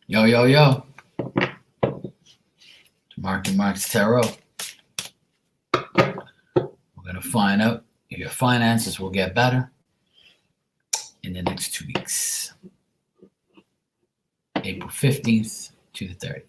Yo, yo, yo. Mark and Mark's Tarot. We're going to find out if your finances will get better in the next 2 weeks. April 15th to the 30th.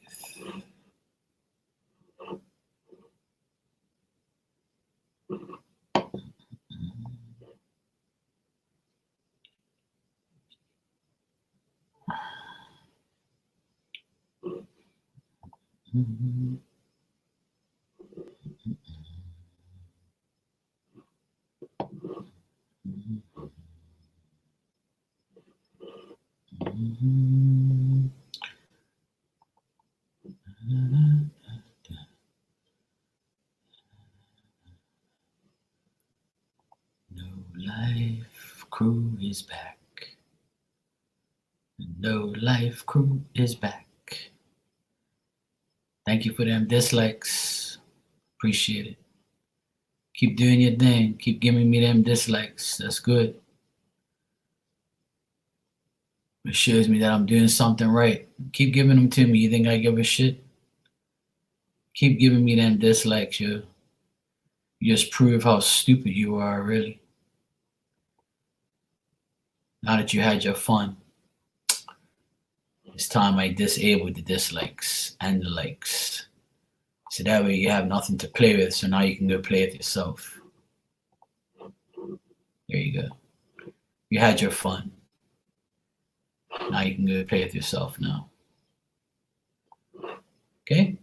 No Life Crew is back. No Life Crew is back. Thank you for them dislikes. Appreciate it. Keep doing your thing. Keep giving me them dislikes. That's good. It shows me that I'm doing something right. Keep giving them to me. You think I give a shit? Keep giving me them dislikes, yo. You just prove how stupid you are, really. Now that you had your fun, it's time I disabled the dislikes and the likes. So that way you have nothing to play with, so now you can go play with yourself. There you go. You had your fun. Now you can go play with yourself now. Okay?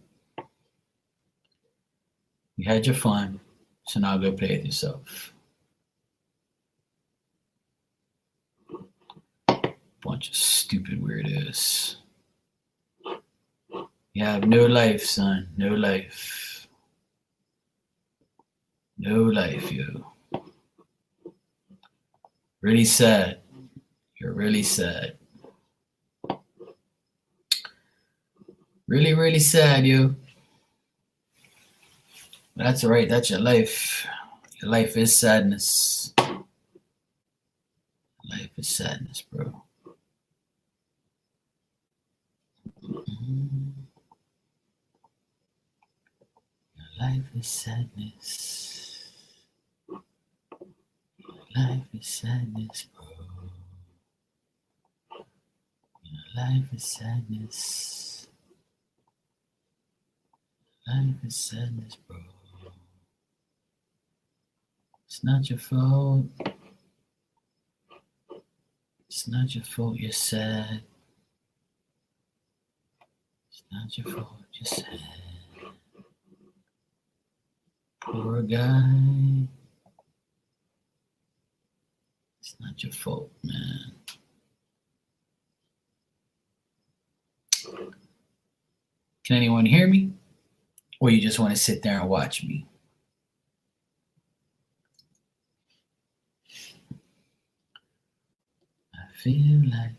You had your fun, so now go play with yourself. Bunch of stupid weirdos. You have no life, son. No life. No life, yo. Really sad. You're really sad. Really, really sad, yo. But that's alright. That's your life. Your life is sadness. Life is sadness, bro. Your life is sadness. Your life is sadness, bro. Your life is sadness. Life is sadness, bro. It's not your fault. It's not your fault you're sad. It's not your fault you're sad. Poor guy. It's not your fault, man. Can anyone hear me? Or you just want to sit there and watch me? I feel like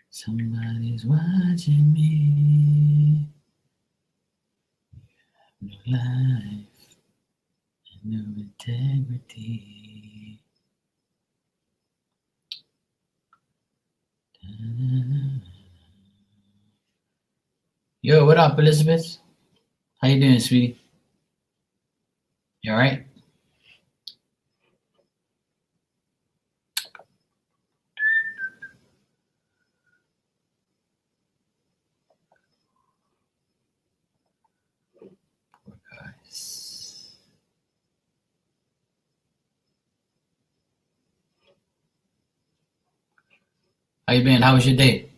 somebody's watching me. You have no life and no integrity. Yo, what up, Elizabeth? How you doing, sweetie? You all right? Poor guys. How you been? How was your day?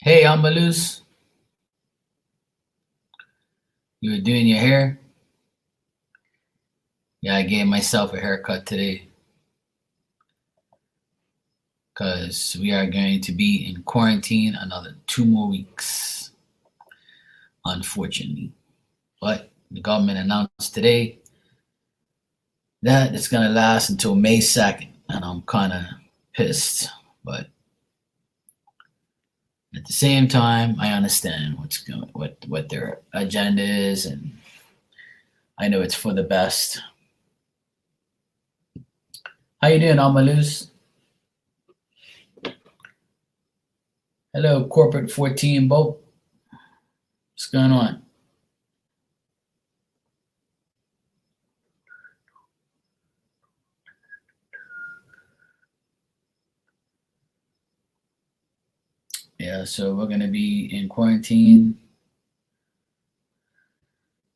Hey, Ambaluz. You were doing your hair? Yeah, I gave myself a haircut today because we are going to be in quarantine another 2 more weeks, unfortunately. But the government announced today that it's going to last until May 2nd, and I'm kind of pissed. But at the same time, I understand what their agenda is, and I know it's for the best. How you doing, Amaluz? Hello, Corporate 14 Boat. What's going on? Yeah, so we're going to be in quarantine,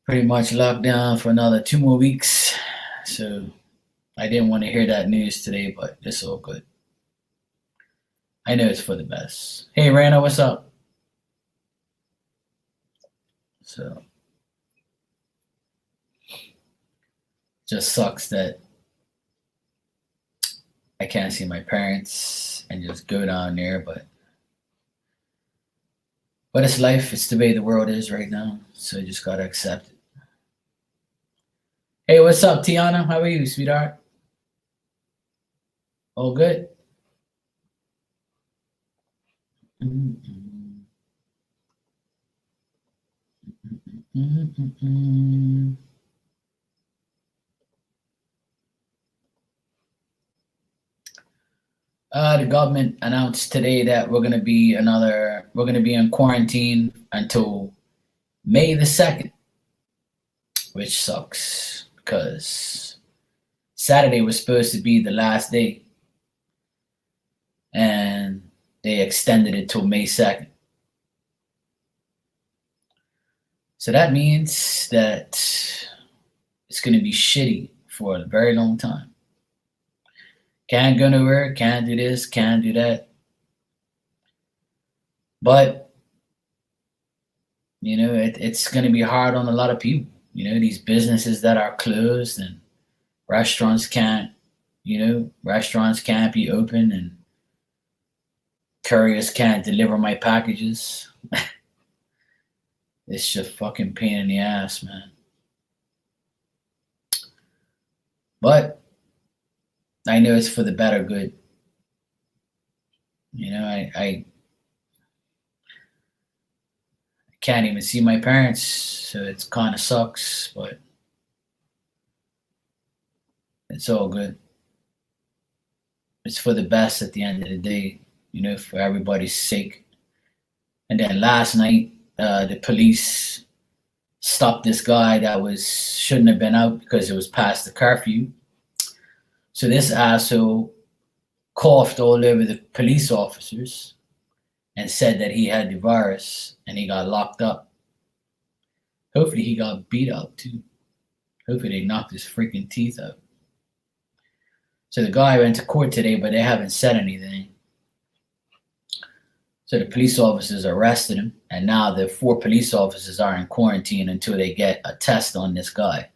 pretty much locked down for another 2 more weeks. So I didn't want to hear that news today, but it's all good. I know it's for the best. Hey, Rana, what's up? So just sucks that I can't see my parents and just go down there, but it's life. It's the way the world is right now, so you just gotta accept it. Hey, what's up, Tiana? How are you, sweetheart? All good? Mm-mm. Mm-mm. The government announced today that we're gonna be in quarantine until May the 2nd, which sucks because Saturday was supposed to be the last day, and they extended it till May 2nd. So that means that it's gonna be shitty for a very long time. Can't go nowhere, can't do this, can't do that. But it's going to be hard on a lot of people. These businesses that are closed and restaurants can't, restaurants can't be open and couriers can't deliver my packages. It's just fucking pain in the ass, man. But I know it's for the better good. I can't even see my parents, so it kind of sucks, but it's all good. It's for the best at the end of the day, for everybody's sake. And then last night, the police stopped this guy that shouldn't have been out because it was past the curfew. So this asshole coughed all over the police officers and said that he had the virus, and he got locked up. Hopefully he got beat out too. Hopefully they knocked his freaking teeth out. So the guy went to court today, but they haven't said anything. So the police officers arrested him, and now the 4 police officers are in quarantine until they get a test on this guy.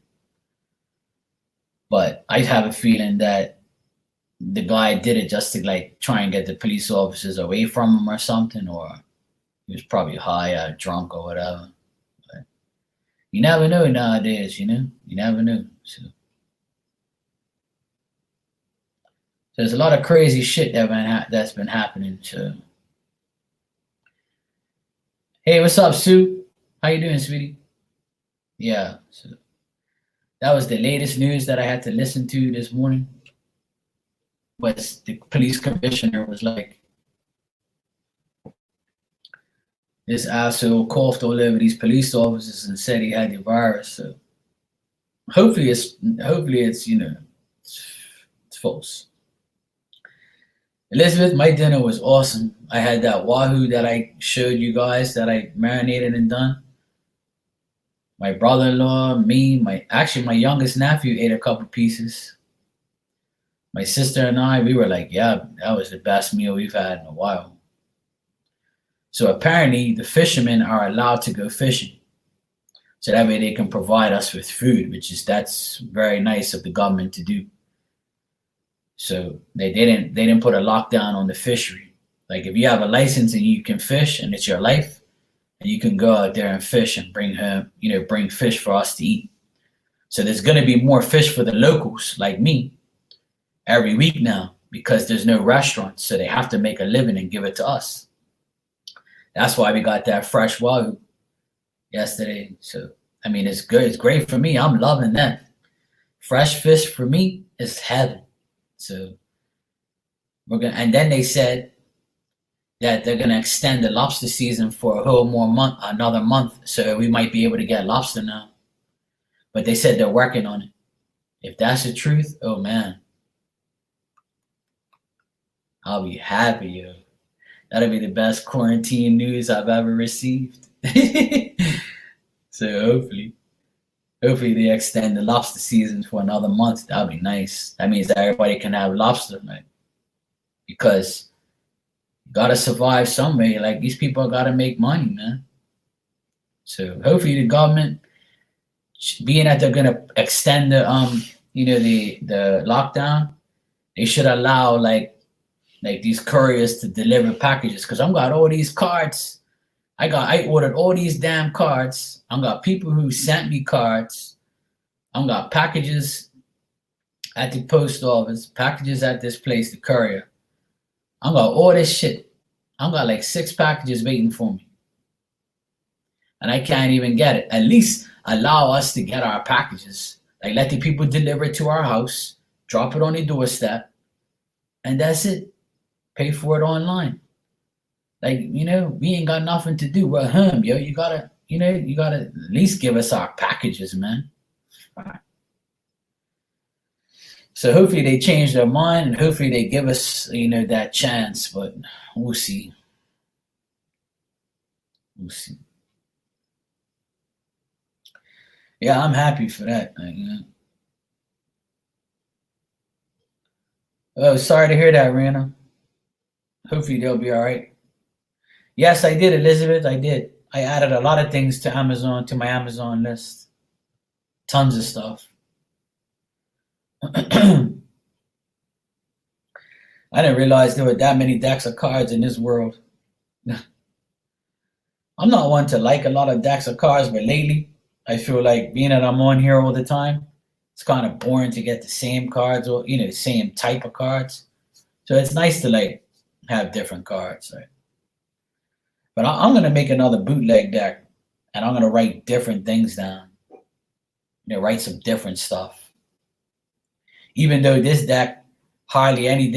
But I have a feeling that the guy did it just to try and get the police officers away from him or something, or he was probably high or drunk or whatever. But you never know nowadays, you never know. So there's a lot of crazy shit that's been happening. So hey, what's up, Sue? How you doing, sweetie? Yeah, so that was the latest news that I had to listen to this morning. But the police commissioner was like, this asshole coughed all over these police officers and said he had the virus. So hopefully it's it's false. Elizabeth, my dinner was awesome. I had that wahoo that I showed you guys that I marinated and done. My brother-in-law, me, my youngest nephew ate a couple pieces. My sister and I, we were like, yeah, that was the best meal we've had in a while. So apparently the fishermen are allowed to go fishing. So that way they can provide us with food, that's very nice of the government to do. So they didn't put a lockdown on the fishery. Like if you have a license and you can fish and it's your life, and you can go out there and fish and bring fish for us to eat. So there's going to be more fish for the locals like me every week now because there's no restaurants, so they have to make a living and give it to us. That's why we got that fresh wahoo yesterday. So I mean, it's good. It's great for me. I'm loving that. Fresh fish for me is heaven. So we're gonna. And then they said that they're gonna extend the lobster season for a whole more month, another month. So we might be able to get lobster now. But they said they're working on it. If that's the truth, oh man, I'll be happy, yo. That'll be the best quarantine news I've ever received. So hopefully they extend the lobster season for another month. That'll be nice. That means that everybody can have lobster, like, because you gotta survive some way. Like these people gotta make money, man. So hopefully the government, being that they're gonna extend the the lockdown, they should allow like these couriers to deliver packages. Cause I'm got all these cards. I ordered all these damn cards. I got people who sent me cards. I got packages at the post office, packages at this place, the courier. I got all this shit. I got like 6 packages waiting for me. And I can't even get it. At least allow us to get our packages. Like let the people deliver it to our house, drop it on the doorstep, and that's it. Pay for it online. Like, we ain't got nothing to do. We're home, yo. You gotta at least give us our packages, man. So hopefully they change their mind and hopefully they give us, that chance, but we'll see. We'll see. Yeah, I'm happy for that. Oh, sorry to hear that, Rana. Hopefully they'll be all right. Yes, I did, Elizabeth. I did. I added a lot of things to my Amazon list. Tons of stuff. I didn't realize there were that many decks of cards in this world. I'm not one to like a lot of decks of cards, but lately I feel like being that I'm on here all the time, it's kind of boring to get the same cards or the same type of cards. So it's nice to like have different cards. Right? But I'm gonna make another bootleg deck, and I'm gonna write different things down. Write some different stuff. Even though this deck hardly any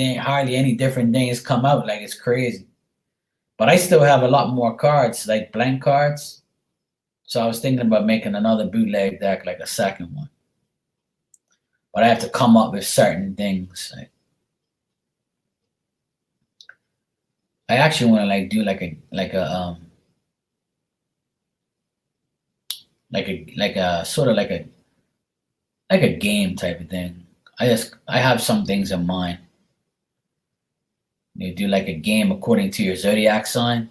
different things come out, like it's crazy. But I still have a lot more cards, like blank cards. So I was thinking about making another bootleg deck, like a second one. But I have to come up with certain things. I actually want to like do like a sort of like a game type of thing. I have some things in mind. You do like a game according to your zodiac sign.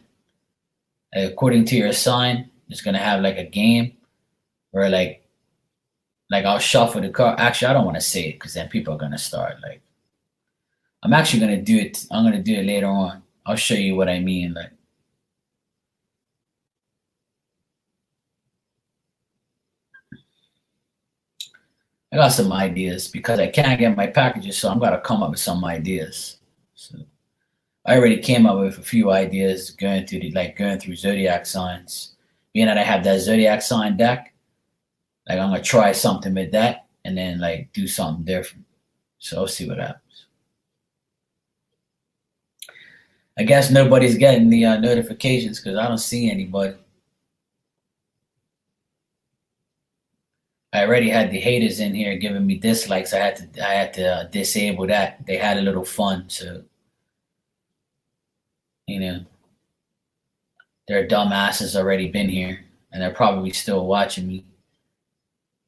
According to your sign, it's gonna have like a game where like I'll shuffle the card. Actually, I don't want to say it because then people are gonna start like. I'm actually gonna do it. I'm gonna do it later on. I'll show you what I mean. Like, I got some ideas because I can't get my packages, so I'm gonna come up with some ideas. So I already came up with a few ideas going through zodiac signs. Being that I have that zodiac sign deck, like I'm gonna try something with that and then like do something different. So I'll see what happens. I guess nobody's getting the notifications because I don't see anybody. I already had the haters in here giving me dislikes. I had to disable that. They had a little fun, so their dumb asses already been here, and they're probably still watching me.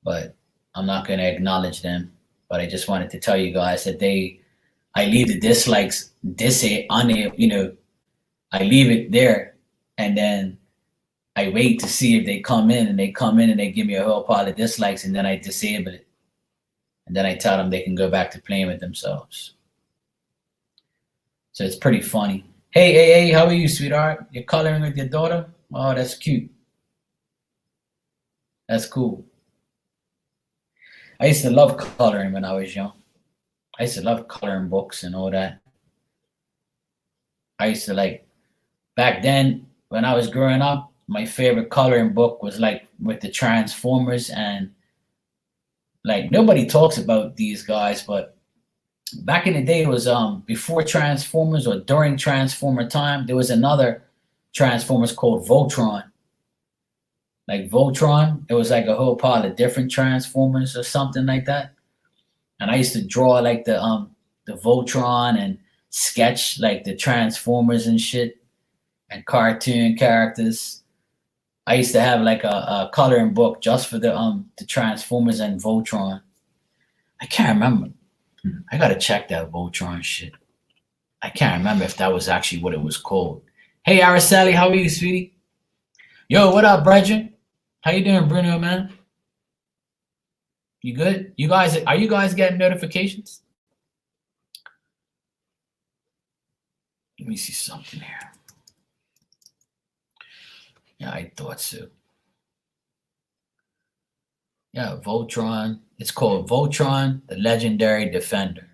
But I'm not gonna acknowledge them. But I just wanted to tell you guys that I leave the dislikes I leave it there, and then I wait to see if they come in, and they come in and they give me a whole pile of dislikes, and then I disable it. And then I tell them they can go back to playing with themselves. So it's pretty funny. Hey, how are you, sweetheart? You're coloring with your daughter? Oh, that's cute. That's cool. I used to love coloring when I was young. I used to love coloring books and all that. I used to back then when I was growing up, my favorite coloring book was like with the Transformers, and like nobody talks about these guys, but back in the day it was before Transformers or during Transformer time, there was another Transformers called Voltron. Like Voltron, it was like a whole pile of different Transformers or something like that. And I used to draw like the Voltron and sketch like the Transformers and shit and cartoon characters. I used to have like a coloring book just for the Transformers and Voltron. I can't remember. I gotta check that Voltron shit. I can't remember if that was actually what it was called. Hey Araceli, how are you, sweetie? Yo, what up, brethren? How you doing, Bruno, man? You good? You guys, are you guys getting notifications? Let me see something here. Yeah, I thought so. Yeah, Voltron. It's called Voltron, the Legendary Defender.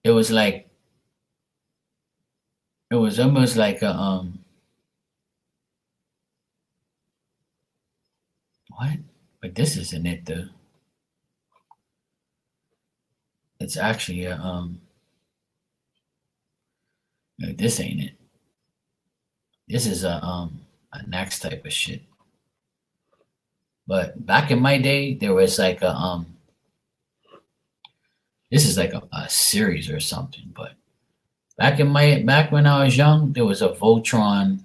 It was almost like a what? But this isn't it though. It's actually a no, this ain't it. This is a next type of shit. But back in my day, there was like a this is like a series or something. But back when I was young, there was a Voltron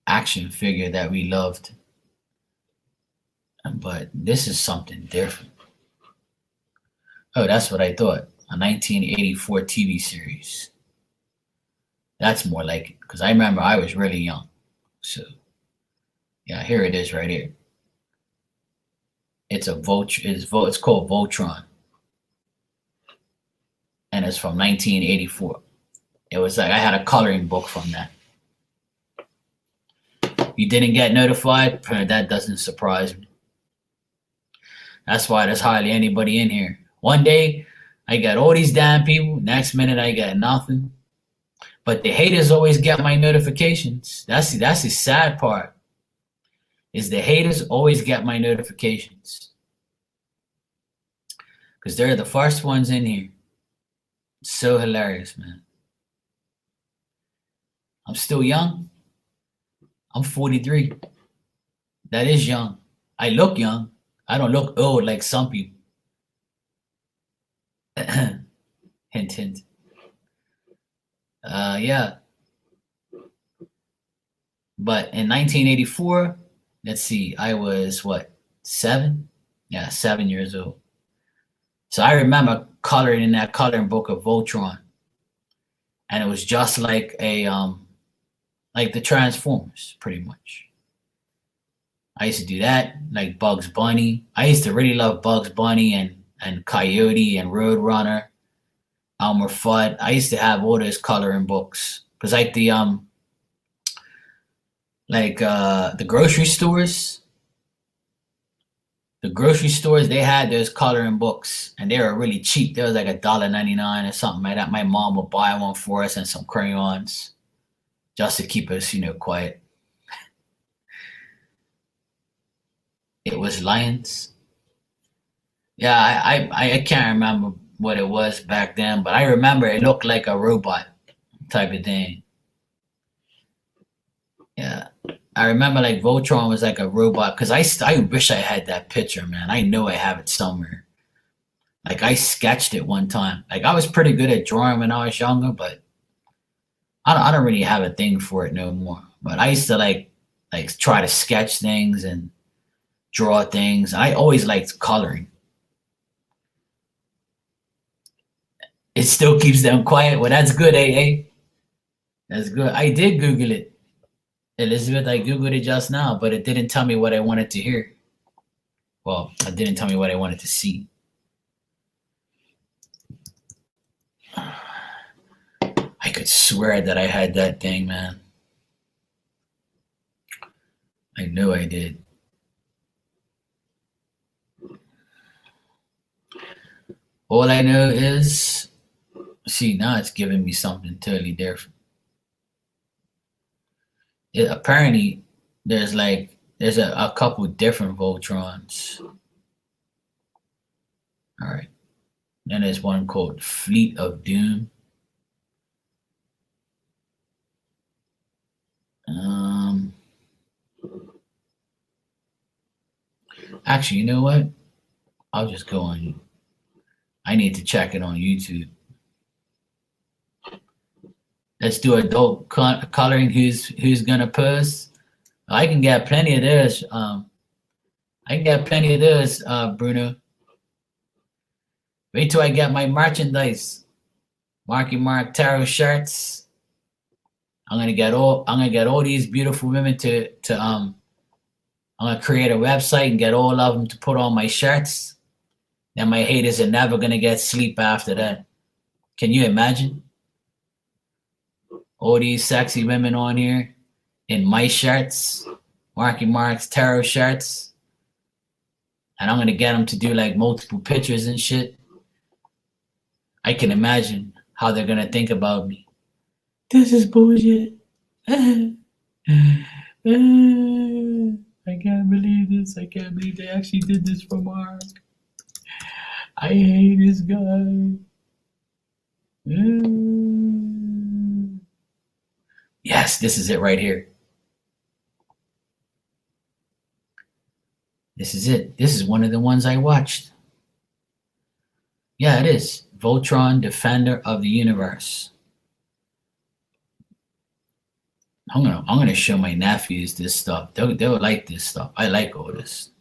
action figure that we loved. But this is something different. Oh, that's what I thought. A 1984 TV series. That's more like it, because I remember I was really young. So, yeah, here it is right here. It's it's called Voltron. And it's from 1984. It was like I had a coloring book from that. You didn't get notified? That doesn't surprise me. That's why there's hardly anybody in here. One day, I got all these damn people. Next minute, I got nothing. But the haters always get my notifications. That's the sad part. Is the haters always get my notifications. Because they're the first ones in here. It's so hilarious, man. I'm still young. I'm 43. That is young. I look young. I don't look old like some people. Hint, hint. Yeah. But in 1984, let's see, I was what, 7? Yeah, 7 years old. So I remember coloring in that coloring book of Voltron. And it was just like like the Transformers, pretty much. I used to do that, like Bugs Bunny. I used to really love Bugs Bunny and Coyote and Roadrunner, Elmer Fudd. I used to have all those coloring books. Because like the grocery stores, they had those coloring books, and they were really cheap. They was like $1.99 or something like that. My mom would buy one for us and some crayons just to keep us, quiet. It was Lions. Yeah, I can't remember what it was back then, but I remember it looked like a robot type of thing. Yeah. I remember like Voltron was like a robot, because I wish I had that picture, man. I know I have it somewhere. Like I sketched it one time. Like I was pretty good at drawing when I was younger, but I don't really have a thing for it no more. But I used to like try to sketch things and draw things. I always liked coloring. It still keeps them quiet. Well, that's good, AA. That's good. I did Google it. Elizabeth, I Googled it just now, but it didn't tell me what I wanted to hear. Well, it didn't tell me what I wanted to see. I could swear that I had that thing, man. I know I did. All I know is See, now it's giving me something totally different. Apparently, there's a couple different Voltrons. All right. Then there's one called Fleet of Doom. Actually, you know what? I'll just go on. I need to check it on YouTube. Let's do adult coloring. Who's gonna post? I can get plenty of those. I can get plenty of those, Bruno. Wait till I get my merchandise. Marky Mark tarot shirts. I'm gonna get all these beautiful women to I'm gonna create a website and get all of them to put on my shirts. Then my haters are never gonna get sleep after that. Can you imagine? All these sexy women on here in my shirts, Marky Mark's tarot shirts, and I'm gonna get them to do like multiple pictures and shit. I can imagine how they're gonna think about me. This is bullshit. I can't believe this. I can't believe they actually did this for Mark. I hate this guy. Yes, this is it right here. This is it. This is one of the ones I watched. Yeah, it is. Voltron, Defender of the Universe. I'm gonna show my nephews this stuff. They'll like this stuff. I like all this.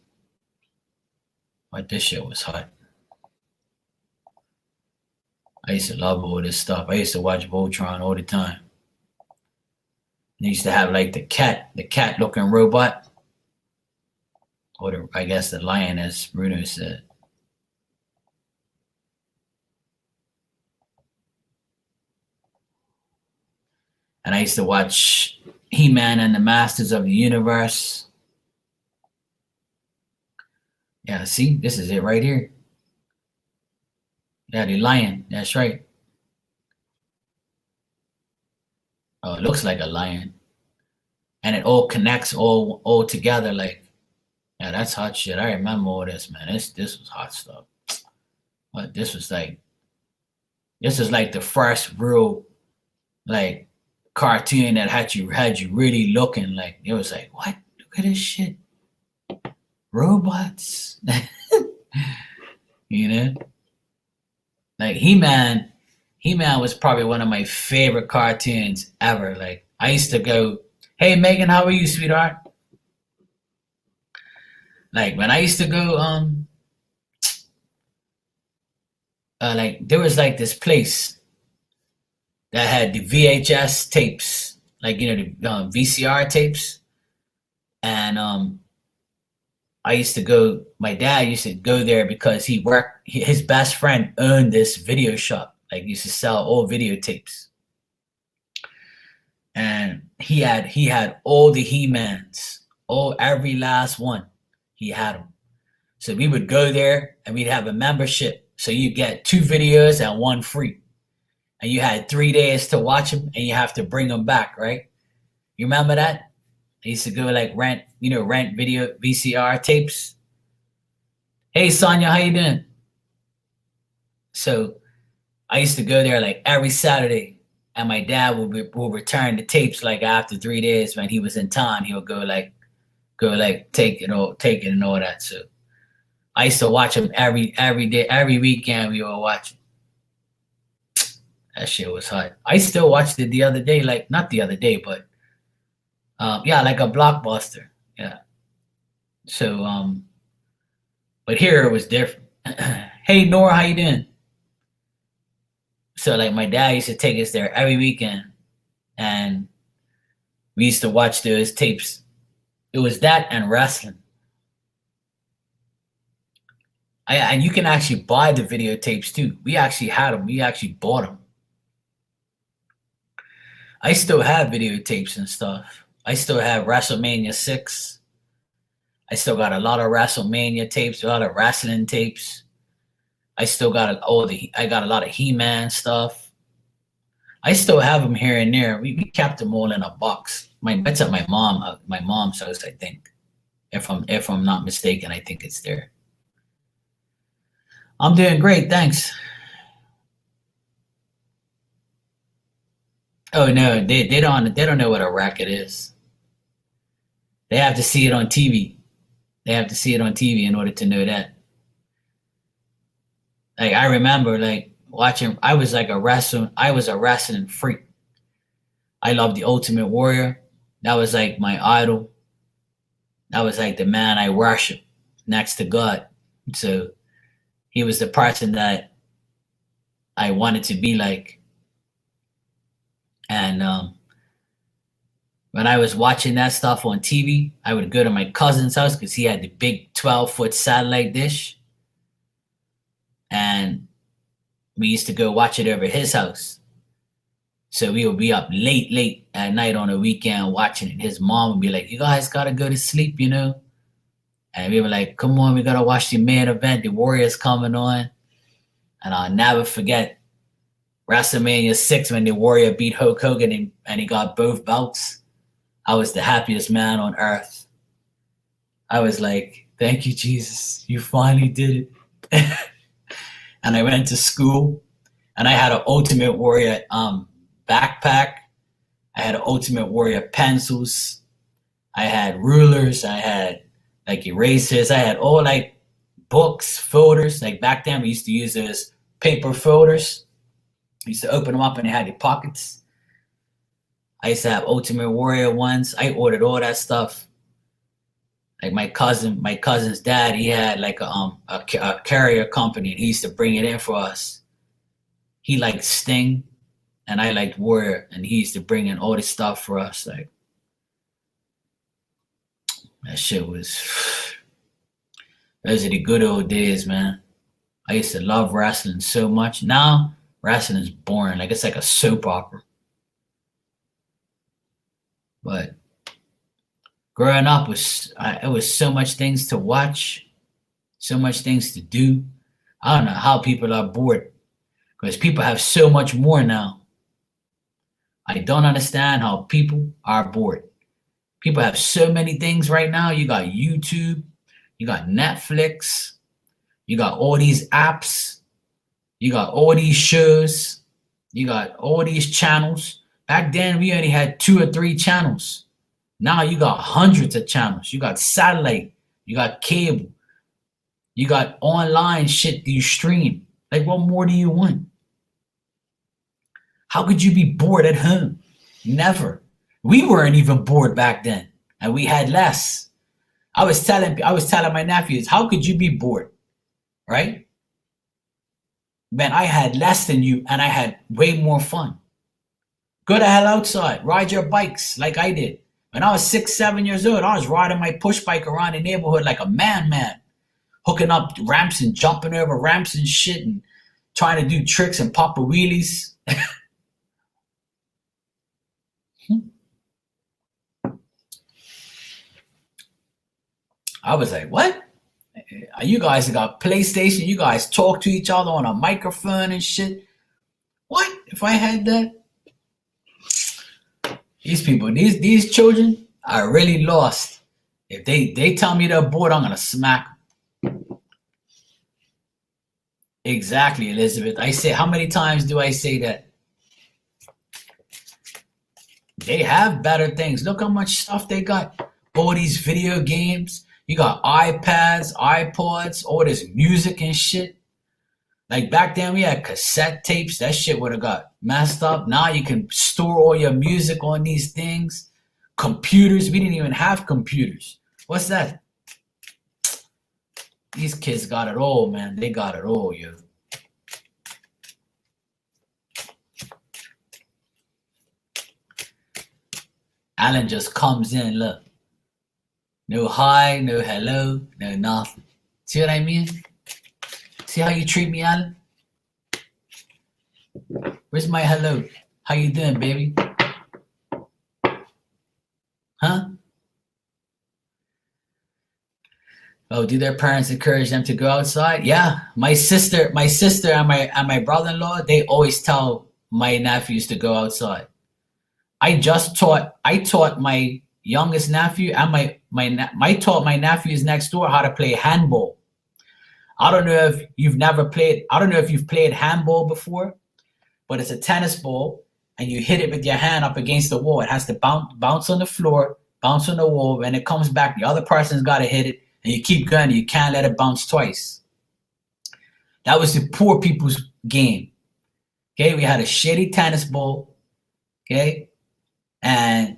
But this shit was hot. I used to love all this stuff. I used to watch Voltron all the time. They used to have like the cat looking robot. Or I guess the lion, as Bruno said. And I used to watch He-Man and the Masters of the Universe. Yeah, see, this is it right here. Yeah, the lion, that's right. Oh, it looks like a lion. And it all connects all together like, yeah, that's hot shit. I remember all this, man. This was hot stuff. But this is like the first real like cartoon that had you really looking like. It was like, what? Look at this shit. Robots. You know? Like He-Man was probably one of my favorite cartoons ever. Like I used to go, hey Megan, how are you, sweetheart? Like when I used to go, like there was like this place that had the VHS tapes, like the VCR tapes, and I used to go. My dad used to go there because his best friend owned this video shop, like used to sell old videotapes, and he had all the He-Mans, every last one. He had them. So we would go there and we'd have a membership. So you get 2 videos and 1 free. And you had 3 days to watch them and you have to bring them back, right? You remember that? I used to go like rent video VCR tapes. Hey Sonia, how you doing? So I used to go there like every Saturday, and my dad will return the tapes like after 3 days when he was in town. He would go take it and all that. So I used to watch them every day, every weekend. We were watching. That shit was hot. I still watched it the other day, like not the other day, but yeah, like a blockbuster. Yeah. So but here it was different. Hey Nora, how you doing? So like my dad used to take us there every weekend, and we used to watch those tapes. It was that and wrestling. And you can actually buy the videotapes too. We actually had them. We actually bought them. I still have videotapes and stuff. I still have WrestleMania 6. I still got a lot of WrestleMania tapes, a lot of wrestling tapes. I still got I got a lot of He-Man stuff. I still have them here and there. We kept them all in a box. That's at my mom's house, I think. If I'm not mistaken, I think it's there. I'm doing great, thanks. Oh no, they don't know what a racket is. They have to see it on TV. They have to see it on TV in order to know that. Like I remember like watching I was a wrestling freak. I loved the Ultimate Warrior. That was like my idol. That was like the man I worship next to God. So he was the person that I wanted to be like. And when I was watching that stuff on TV, I would go to my cousin's house because he had the big 12-foot satellite dish. And we used to go watch it over his house. So we would be up late at night on a weekend watching it. His mom would be like, "You guys gotta go to sleep, you know?" And we were like, "Come on, we gotta watch the main event. The Warriors coming on." And I'll never forget WrestleMania 6 when the Warrior beat Hulk Hogan and he got both belts. I was the happiest man on earth. I was like, "Thank you, Jesus. You finally did it." And I went to school and I had an Ultimate Warrior backpack. I had Ultimate Warrior pencils. I had rulers. I had like erasers. I had all like books, folders. Like back then we used to use those paper folders. We used to open them up and they had the pockets. I used to have Ultimate Warrior ones. I ordered all that stuff. Like my cousin's dad, he had like a carrier company and he used to bring it in for us. He liked Sting and I liked Warrior and he used to bring in all this stuff for us. Like that shit was, those are the good old days, man. I used to love wrestling so much. Now wrestling is boring. Like it's like a soap opera. But growing up it was so much things to watch, so much things to do. I don't know how people are bored because people have so much more now. I don't understand how people are bored. People have so many things right now. You got YouTube, you got Netflix, you got all these apps, you got all these shows, you got all these channels. Back then, we only had 2 or 3 channels. Now you got hundreds of channels. You got satellite, you got cable, you got online shit that you stream. Like, what more do you want? How could you be bored at home? Never. We weren't even bored back then, and we had less. I was telling my nephews, how could you be bored? Right? Man, I had less than you, and I had way more fun. Go the hell outside, ride your bikes like I did. When I was 6, 7 years old, I was riding my push bike around the neighborhood like a man, hooking up ramps and jumping over ramps and shit, and trying to do tricks and pop wheelies. I was like, what? You guys got PlayStation, you guys talk to each other on a microphone and shit. What? If I had that? These people, these children are really lost. If they tell me they're bored, I'm gonna smack them. Exactly, Elizabeth. I say, how many times do I say that? They have better things. Look how much stuff they got. All these video games. You got iPads, iPods, all this music and shit. Like back then we had cassette tapes. That shit would have got messed up. Now you can store all your music on these things. Computers. We didn't even have computers. What's that? These kids got it all, man. They got it all, yo. Alan just comes in, look. No hi, no hello, no nothing. See what I mean? See how you treat me, Alan? Where's my hello? How you doing, baby? Huh? Oh, do their parents encourage them to go outside? Yeah. My sister and my brother-in-law, they always tell my nephews to go outside. I taught my youngest nephew and I taught my nephews next door how to play handball. I don't know if you've played handball before, but it's a tennis ball and you hit it with your hand up against the wall. It has to bounce on the floor, bounce on the wall, and it comes back. The other person's got to hit it, and you keep going. You can't let it bounce twice. That was the poor people's game. Okay, we had a shitty tennis ball. Okay, and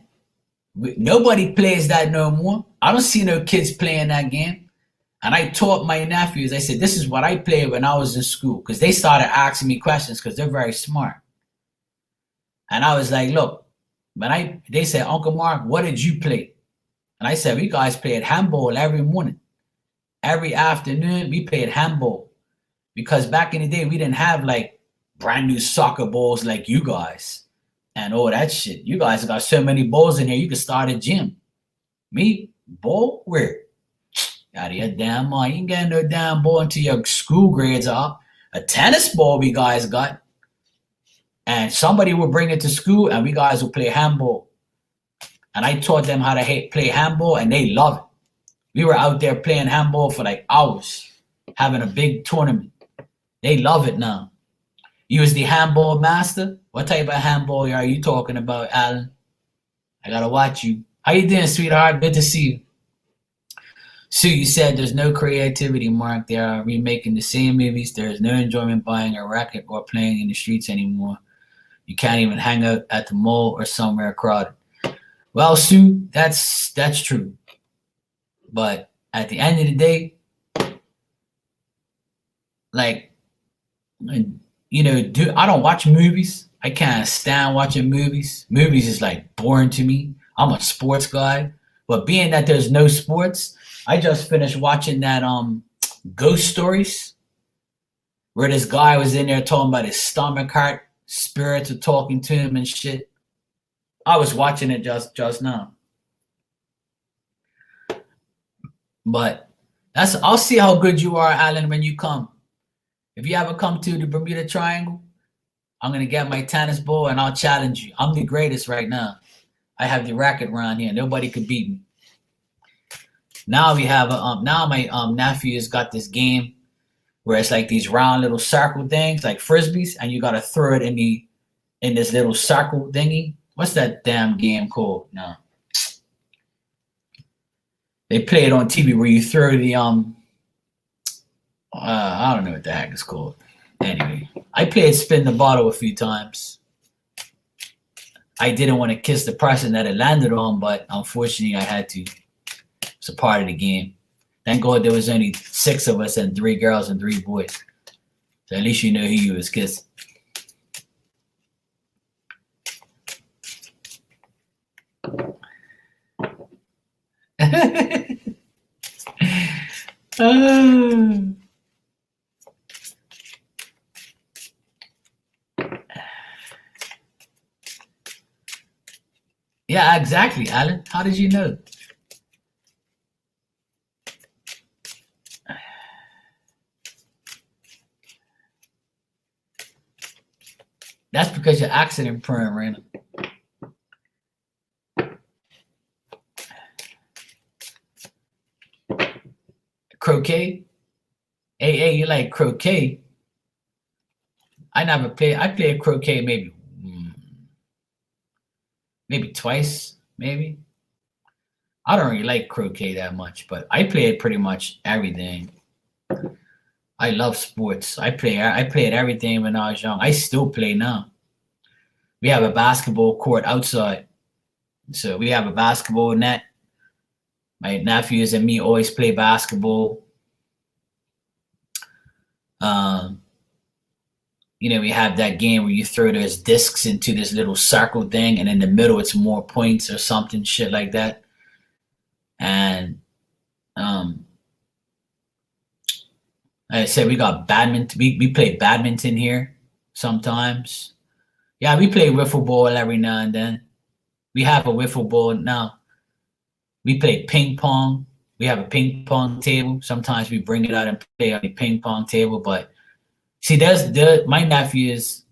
nobody plays that no more. I don't see no kids playing that game. And I taught my nephews, I said, this is what I played when I was in school. Because they started asking me questions because they're very smart. And I was like, look, they said, Uncle Mark, what did you play? And I said, we guys played handball every morning. Every afternoon, we played handball. Because back in the day, we didn't have like brand new soccer balls like you guys. And all that shit. You guys got so many balls in here, you could start a gym. Me? Ball? Where? Out of your damn mind. You ain't getting no damn ball until your school grades are up. A tennis ball we guys got. And somebody will bring it to school and we guys will play handball. And I taught them how to play handball and they love it. We were out there playing handball for like hours, having a big tournament. They love it now. You was the handball master? What type of handball are you talking about, Alan? I gotta watch you. How you doing, sweetheart? Good to see you. Sue, you said there's no creativity, Mark. They are remaking the same movies. There's no enjoyment buying a racket or playing in the streets anymore. You can't even hang out at the mall or somewhere crowded. Well, Sue, that's true. But at the end of the day, like, you know, I don't watch movies. I can't stand watching movies. Movies is like boring to me. I'm a sports guy. But being that there's no sports, I just finished watching that Ghost Stories, where this guy was in there talking about his stomach hurt, spirits were talking to him and shit. I was watching it just now. But I'll see how good you are, Alan, when you come. If you ever come to the Bermuda Triangle, I'm gonna get my tennis ball and I'll challenge you. I'm the greatest right now. I have the racket around here. Nobody could beat me. Now we have now my nephew has got this game where it's like these round little circle things like frisbees, and you gotta throw it in this little circle thingy. What's that damn game called? No. They play it on TV where you throw the I don't know what the heck it's called. Anyway, I played spin the bottle a few times. I didn't want to kiss the person that it landed on, but unfortunately I had to. It's a part of the game. Thank God there was only 6 of us and 3 girls and 3 boys. So at least you know who you was kissing. Yeah, exactly, Alan. How did you know? That's because you're accident prone, Raina. Croquet? Hey, you like croquet? I never played. I played croquet maybe twice, maybe. I don't really like croquet that much, but I played pretty much everything. I love sports. I played everything when I was young. I still play now. We have a basketball court outside. So we have a basketball net. My nephews and me always play basketball. You know, we have that game where you throw those discs into this little circle thing, and in the middle it's more points or something, shit like that. And I said we got badminton. We play badminton here sometimes. Yeah, we play wiffle ball every now and then. We have a wiffle ball now. We play ping pong. We have a ping pong table. Sometimes we bring it out and play on the ping pong table. But see, my nephews,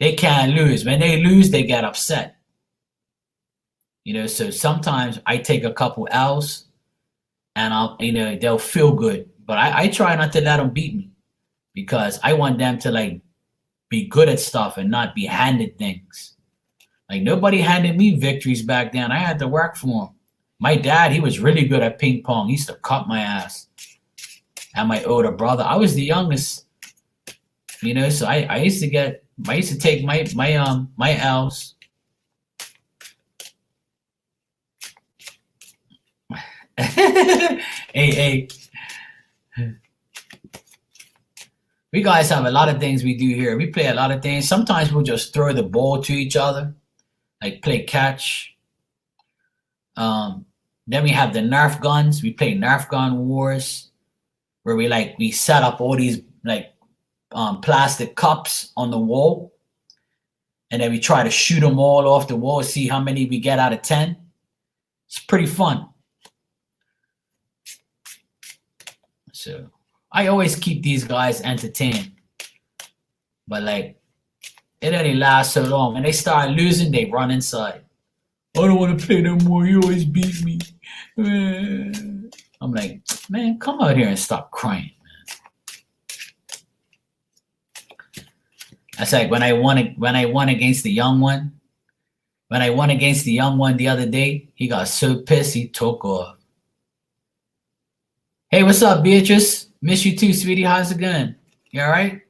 They can't lose. When they lose, they get upset. You know, so sometimes I take a couple L's and they'll feel good. But I try not to let them beat me because I want them to like be good at stuff and not be handed things. Like nobody handed me victories back then. I had to work for them. My dad, he was really good at ping pong. He used to cut my ass. And my older brother, I was the youngest. You know, so I used to take my L's. Hey, we guys have a lot of things we do here. We play a lot of things. Sometimes we'll just throw the ball to each other, like play catch. Then we have the Nerf guns. We play Nerf gun wars, where we set up all these like plastic cups on the wall, and then we try to shoot them all off the wall, see how many we get out of 10. It's pretty fun. So I always keep these guys entertained. But like, it only lasts so long. When they start losing, they run inside. I don't want to play no more. You always beat me. I'm like, man, come out here and stop crying, man. That's like when I won against the young one. When I won against the young one the other day, he got so pissed he took off. Hey, what's up, Beatrice? Miss you too, sweetie. How's it going? You all right?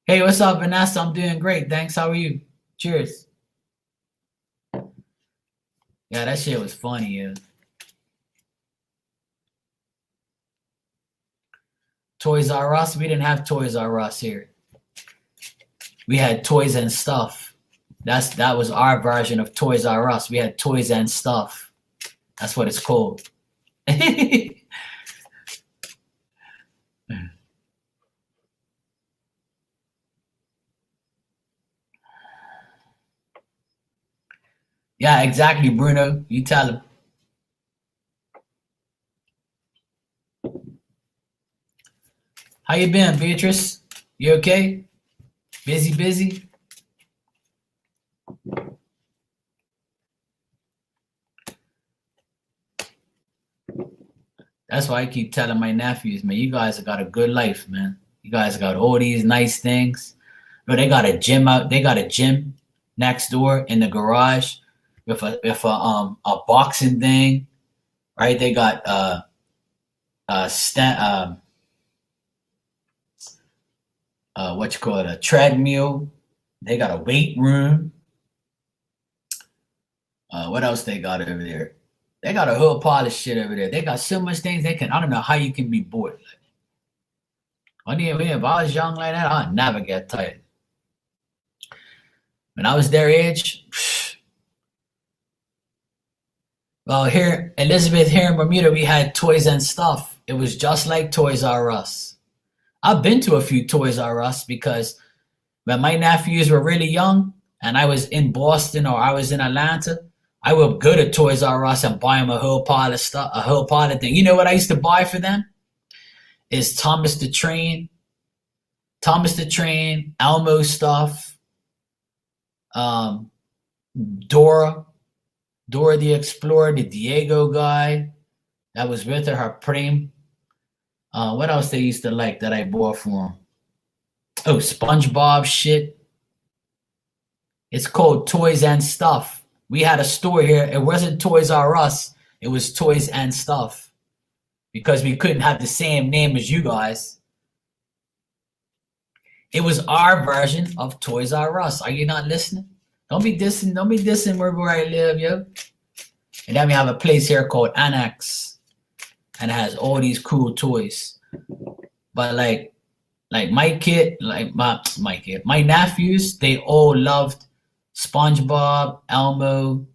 Hey, what's up, Vanessa? I'm doing great. Thanks. How are you? Cheers. Yeah, that shit was funny, yeah. Toys R Us? We didn't have Toys R Us here. We had Toys and Stuff. That was our version of Toys R Us. We had Toys and Stuff. That's what it's called. Yeah, exactly, Bruno. You tell him. How you been, Beatrice? You okay? Busy? That's why I keep telling my nephews, man, you guys have got a good life, man. You guys got all these nice things. But they got a gym next door in the garage with a boxing thing, right? They got a treadmill. They got a weight room. What else they got over there? They got a whole pile of shit over there. They got so much things I don't know how you can be bored. If I was young like that, I'd never get tired. When I was their age, well, here, Elizabeth, here in Bermuda, we had Toys and Stuff. It was just like Toys R Us. I've been to a few Toys R Us because when my nephews were really young and I was in Boston or I was in Atlanta, I would go to Toys R Us and buy them a whole pile of stuff, a whole pile of things. You know what I used to buy for them? Is Thomas the Train, Elmo stuff, Dora the Explorer, the Diego guy that was with her Prem. What else they used to like that I bought for them? Oh, SpongeBob shit. It's called Toys and Stuff. We had a store here. It wasn't Toys R Us. It was Toys and Stuff because we couldn't have the same name as you guys. It was our version of Toys R Us. Are you not listening? Don't be dissing where I live, yo. And then we have a place here called Annex, and it has all these cool toys. But like my nephews, they all loved SpongeBob, Elmo,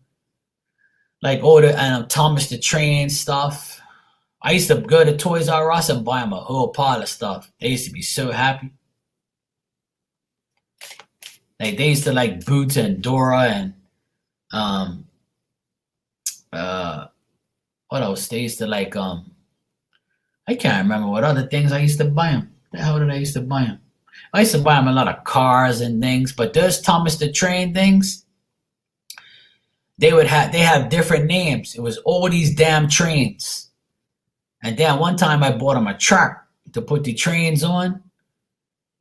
like all the Thomas the Train stuff. I used to go to Toys R Us and buy them a whole pile of stuff. They used to be so happy. Like they used to like Boots and Dora and what else? They used to like I can't remember what other things I used to buy them. The hell did I used to buy them? I used to buy them a lot of cars and things, but those Thomas the Train things, they have different names. It was all these damn trains. And then one time I bought them a truck to put the trains on.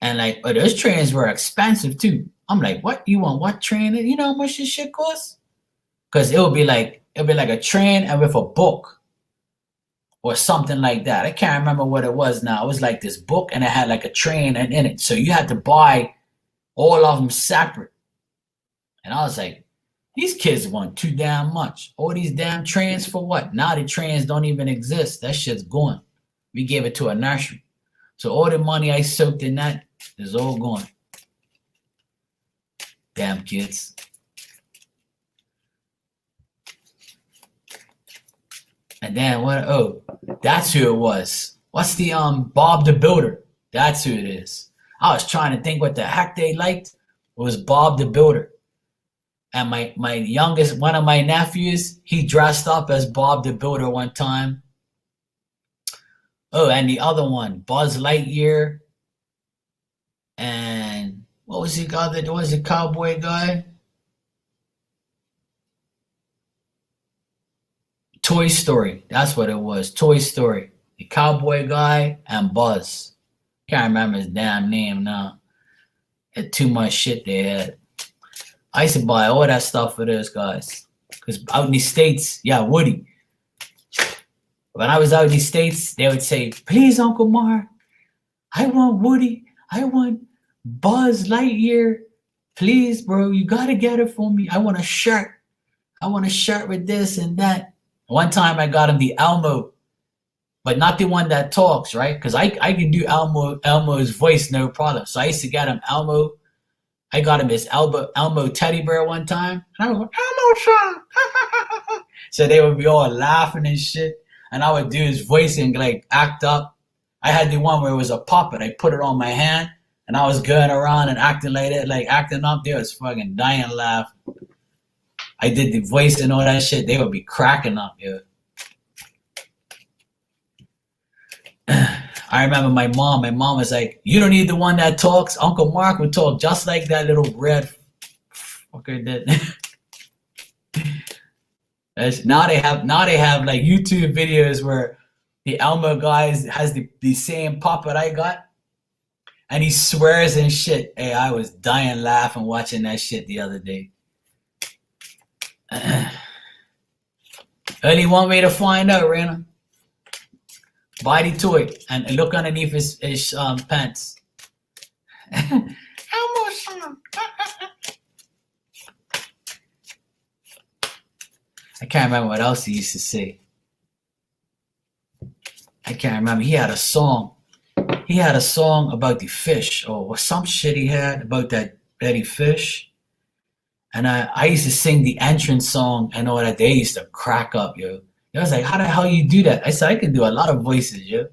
And like, oh, those trains were expensive too. I'm like, what? You want what train? You know how much this shit costs? Because it'll be like a train and with a book or something like that. I can't remember what it was now. It was like this book and it had like a train and in it. So you had to buy all of them separate. And I was like, these kids want too damn much. All these damn trains for what? Now the trains don't even exist. That shit's gone. We gave it to a nursery. So all the money I soaked in that is all gone. Damn kids. And then what? Oh, that's who it was. What's the Bob the Builder? That's who it is. I was trying to think what the heck they liked. It was Bob the Builder. And my youngest, one of my nephews, he dressed up as Bob the Builder one time. Oh, and the other one, Buzz Lightyear. And what was the guy that was the cowboy guy? Toy Story. That's what it was. Toy Story. The cowboy guy and Buzz. Can't remember his damn name now. Had too much shit they had. I used to buy all that stuff for those guys. Because out in the States, yeah, Woody. When I was out in the States, they would say, please, Uncle Mark, I want Woody. I want Buzz Lightyear. Please, bro, you got to get it for me. I want a shirt. I want a shirt with this and that. One time I got him the Elmo, but not the one that talks, right? Because I can do Elmo's voice, no problem. So I used to get him Elmo. I got him his Elmo teddy bear one time. And I was like, Elmo son. So they would be all laughing and shit. And I would do his voice and like act up. I had the one where it was a puppet. I put it on my hand and I was going around and acting like that, like acting up. They was fucking dying laughing. I did the voice and all that shit. They would be cracking up, yo. I remember my mom. My mom was like, you don't need the one that talks. Uncle Mark would talk just like that little red fucker did. Now they have like YouTube videos where the Elmo guy has the same puppet I got. And he swears and shit. Hey, I was dying laughing watching that shit the other day. Only one way to find out, Rana. Buy the toy and look underneath his pants. Elmo son. I can't remember what else he used to say. I can't remember. He had a song. He had a song about the fish or some shit he had about that Betty Fish. And I used to sing the entrance song and all that. They used to crack up, yo. I was like, how the hell you do that? I said, I can do a lot of voices, yo.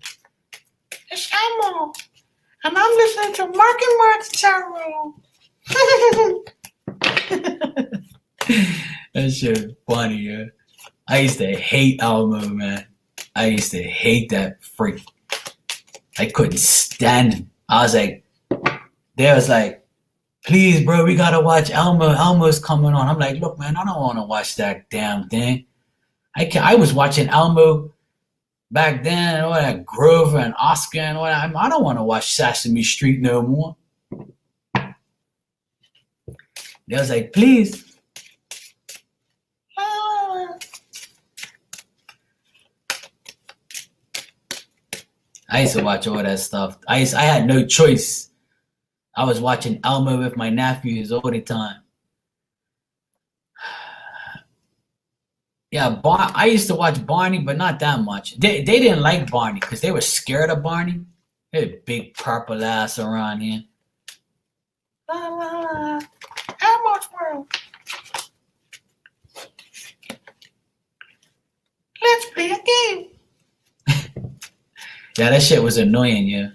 It's Elmo. And I'm listening to Mark and Mark's channel. That shit is funny, yo. I used to hate Elmo, man. I used to hate that freak. I couldn't stand him. I was like, they was like, please, bro, we gotta watch Elmo. Elmo's coming on. I'm like, look, man, I don't want to watch that damn thing. I was watching Elmo back then and all that Grover and Oscar and all that. I don't want to watch Sesame Street no more. They was like, please. I used to watch all that stuff. I had no choice. I was watching Elmo with my nephews all the time. Yeah, I used to watch Barney, but not that much. They didn't like Barney because they were scared of Barney. They had big purple ass around here. Elmo's World. Let's play a game. Yeah, that shit was annoying, yeah.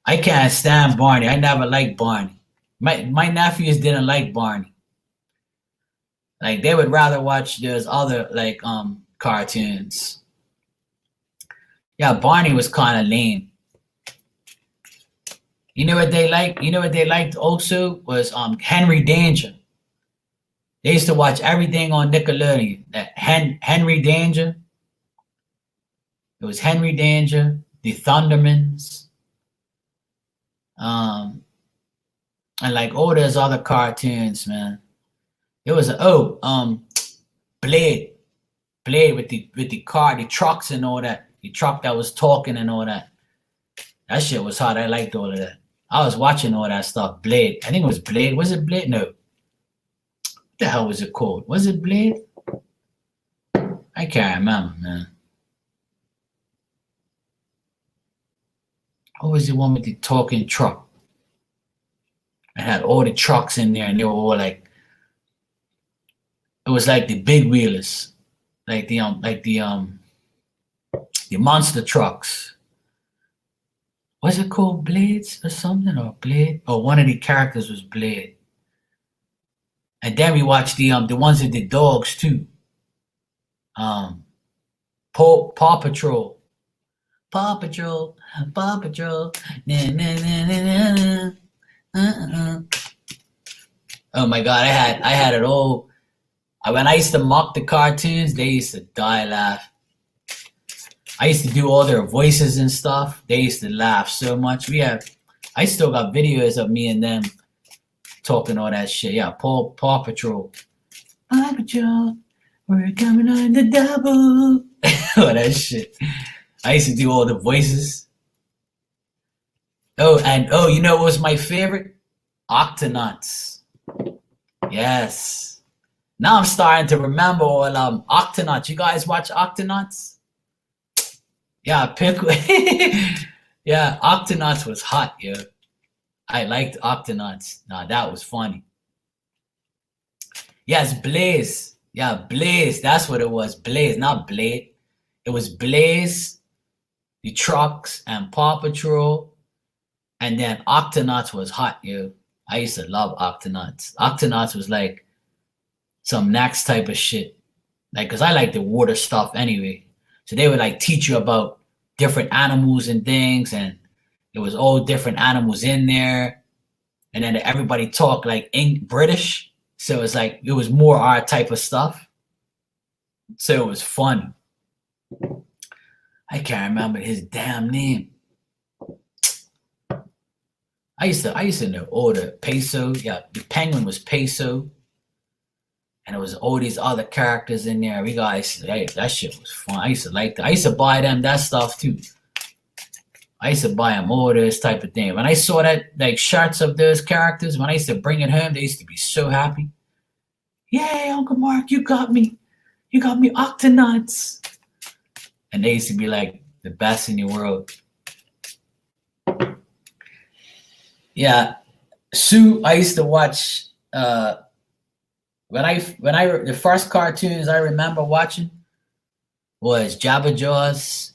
I can't stand Barney. I never liked Barney. My nephews didn't like Barney. Like they would rather watch those other like cartoons. Yeah, Barney was kind of lame. You know what they like? You know what they liked also was Henry Danger. They used to watch everything on Nickelodeon. That Henry Danger. It was Henry Danger, the Thundermans, and like there's other cartoons, man. It was Blade, Blade with the car, the trucks and all that. The truck that was talking and all that. That shit was hot. I liked all of that. I was watching all that stuff. Blade. I think it was Blade. Was it Blade? No. What the hell was it called? Was it Blade? I can't remember, man. What was the one with the talking truck? It had all the trucks in there, and they were all like, it was like the big wheelers, like the monster trucks. Was it called Blades or something, or Blade? Or one of the characters was Blade. And then we watched the ones with the dogs too. Paw Patrol. Paw Patrol. Paw Patrol. Na, na, na, na, na, na. Oh my god, I had it all. When I used to mock the cartoons, they used to die laugh. I used to do all their voices and stuff. They used to laugh so much. I still got videos of me and them talking all that shit. Yeah, Paw Patrol. Paw Patrol, we're coming on the double. All that shit. I used to do all the voices. You know what was my favorite? Octonauts. Yes. Now I'm starting to remember all Octonauts. You guys watch Octonauts? Yeah, yeah, Octonauts was hot, yo. I liked Octonauts. Nah, that was funny. Yes, Blaze. Yeah, Blaze. That's what it was. Blaze, not Blade. It was Blaze, the trucks, and Paw Patrol. And then Octonauts was hot, yo. I used to love Octonauts. Octonauts was like some next type of shit. Like, cause I like the water stuff anyway. So they would like teach you about different animals and things, and there was all different animals in there. And then everybody talked like British. So it's like, it was more our type of stuff. So it was fun. I can't remember his damn name. I used to know all the Peso. Yeah, the penguin was Peso. And it was all these other characters in there. That shit was fun. I used to like that. I used to buy them that stuff too. I used to buy them all this type of thing. When I saw that, like, shots of those characters, when I used to bring it home, they used to be so happy. Yay, Uncle Mark, you got me. You got me Octonauts. And they used to be like the best in the world. Yeah. Sue, I used to watch the first cartoons I remember watching was Jabba Jaws,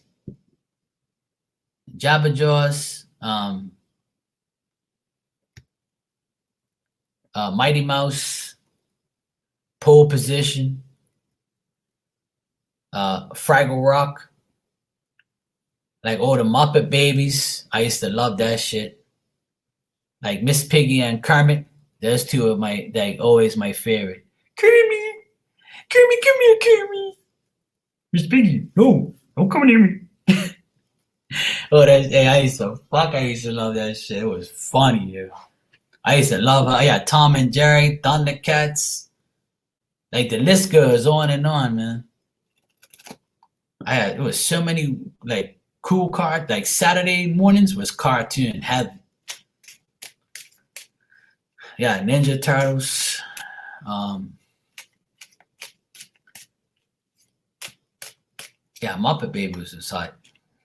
Mighty Mouse, Pole Position, Fraggle Rock, like all the Muppet Babies. I used to love that shit. Like Miss Piggy and Kermit. Those two of always my favorite. Kermit, come here, Kermit. Miss Piggy, no, don't come near me. I used to love that shit. It was funny, yo. I used to love her. Yeah, Tom and Jerry, Thundercats. Like, the list goes on and on, man. It was so many like cool like Saturday mornings was cartoon heaven. Yeah, Ninja Turtles. Yeah, Muppet Babies was hot.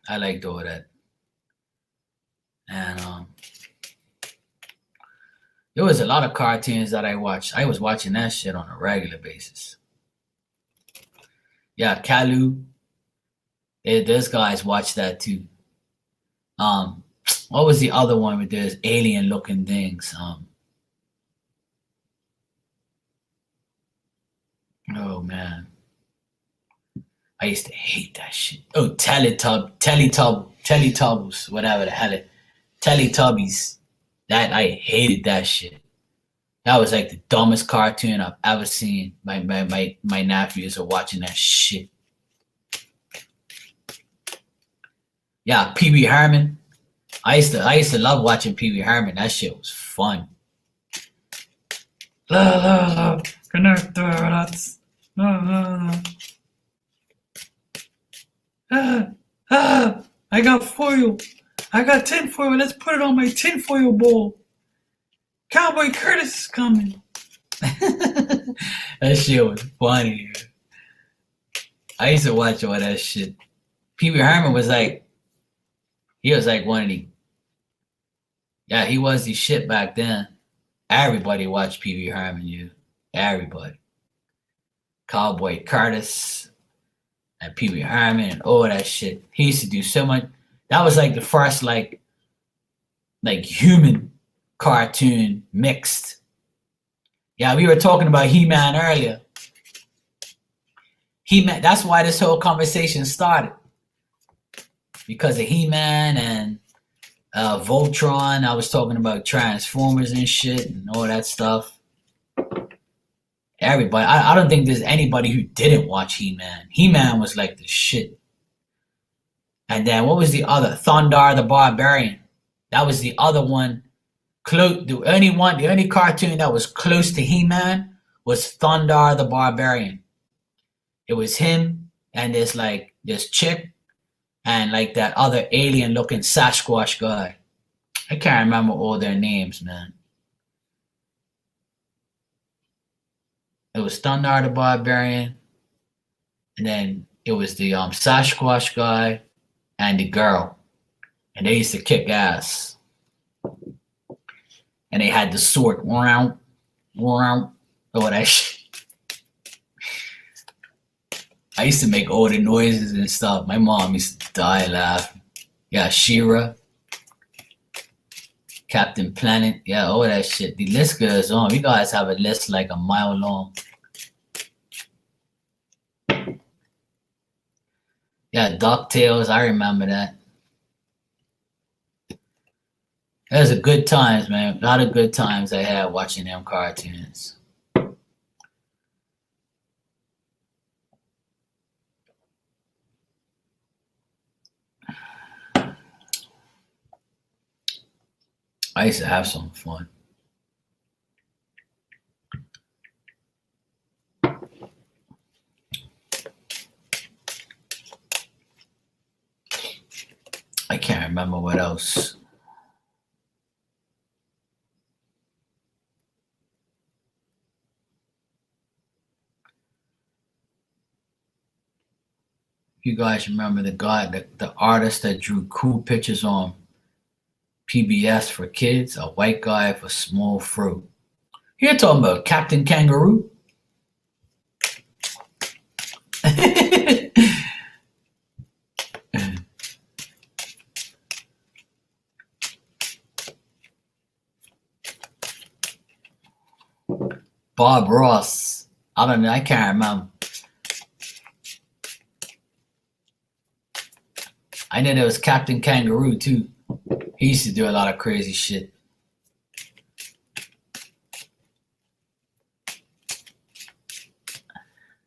I liked all that. And there was a lot of cartoons that I watched. I was watching that shit on a regular basis. Yeah, Kalu. Those guys watched that too. What was the other one with those alien looking things? Oh man, I used to hate that shit. Oh, Teletubbies, whatever the hell it, Teletubbies. That I hated that shit. That was like the dumbest cartoon I've ever seen. My nephews are watching that shit. Yeah, Pee Wee Herman. I used to love watching Pee Wee Herman. That shit was fun. Connect the dots. I got foil. I got tinfoil. Let's put it on my tinfoil bowl. Cowboy Curtis is coming. That shit was funny. I used to watch all that shit. Pee Wee Herman was like, he was like one of the, yeah, he was the shit back then. Everybody watched Pee Wee Herman, you. Everybody. Cowboy Curtis and Pee Wee Herman and all that shit. He used to do so much. That was like the first like human cartoon mixed. Yeah, we were talking about He-Man earlier. He-Man, that's why this whole conversation started. Because of He-Man and Voltron. I was talking about Transformers and shit and all that stuff. Everybody, I don't think there's anybody who didn't watch He-Man. He-Man was like the shit. And then what was the other? Thundar the Barbarian. That was the other one. The only cartoon that was close to He-Man was Thundar the Barbarian. It was him and this chick and like that other alien looking Sasquatch guy. I can't remember all their names, man. It was Thundar the Barbarian, and then it was the Sasquatch guy and the girl, and they used to kick ass. And they had the sword, all that shit. I used to make all the noises and stuff. My mom used to die laughing. Yeah, She-Ra, Captain Planet, yeah, all that shit. The list goes on. We guys have a list like a mile long. Yeah, DuckTales, I remember that. That was a good times, man. A lot of good times I had watching them cartoons. I used to have some fun. I can't remember what else. You guys remember the artist that drew cool pictures on PBS for kids, a white guy with a small fruit. You're talking about Captain Kangaroo? Bob Ross. I don't know. I can't remember. I know there was Captain Kangaroo too. He used to do a lot of crazy shit.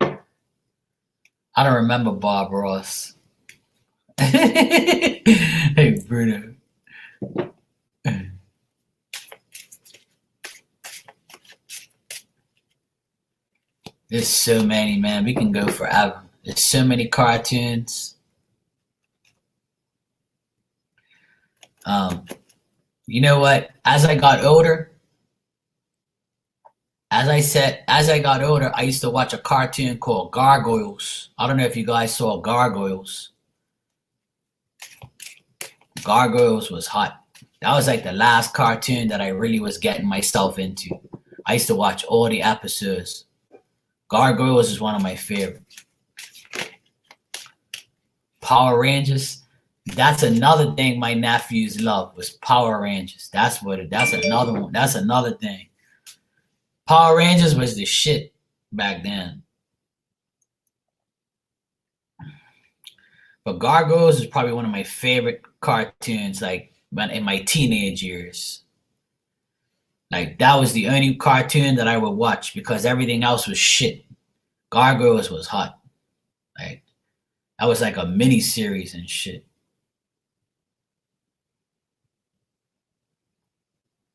I don't remember Bob Ross. Hey, Bruno. There's so many, man. We can go forever. There's so many cartoons. You know what? As I got older, as I got older, I used to watch a cartoon called Gargoyles. I don't know if you guys saw Gargoyles. Gargoyles was hot. That was like the last cartoon that I really was getting myself into. I used to watch all the episodes. Gargoyles is one of my favorites. Power Rangers. That's another thing my nephews love was Power Rangers. That's another one. That's another thing. Power Rangers was the shit back then. But Gargoyles is probably one of my favorite cartoons, like in my teenage years. Like that was the only cartoon that I would watch because everything else was shit. Gargoyles was hot. Like that was like a mini series and shit.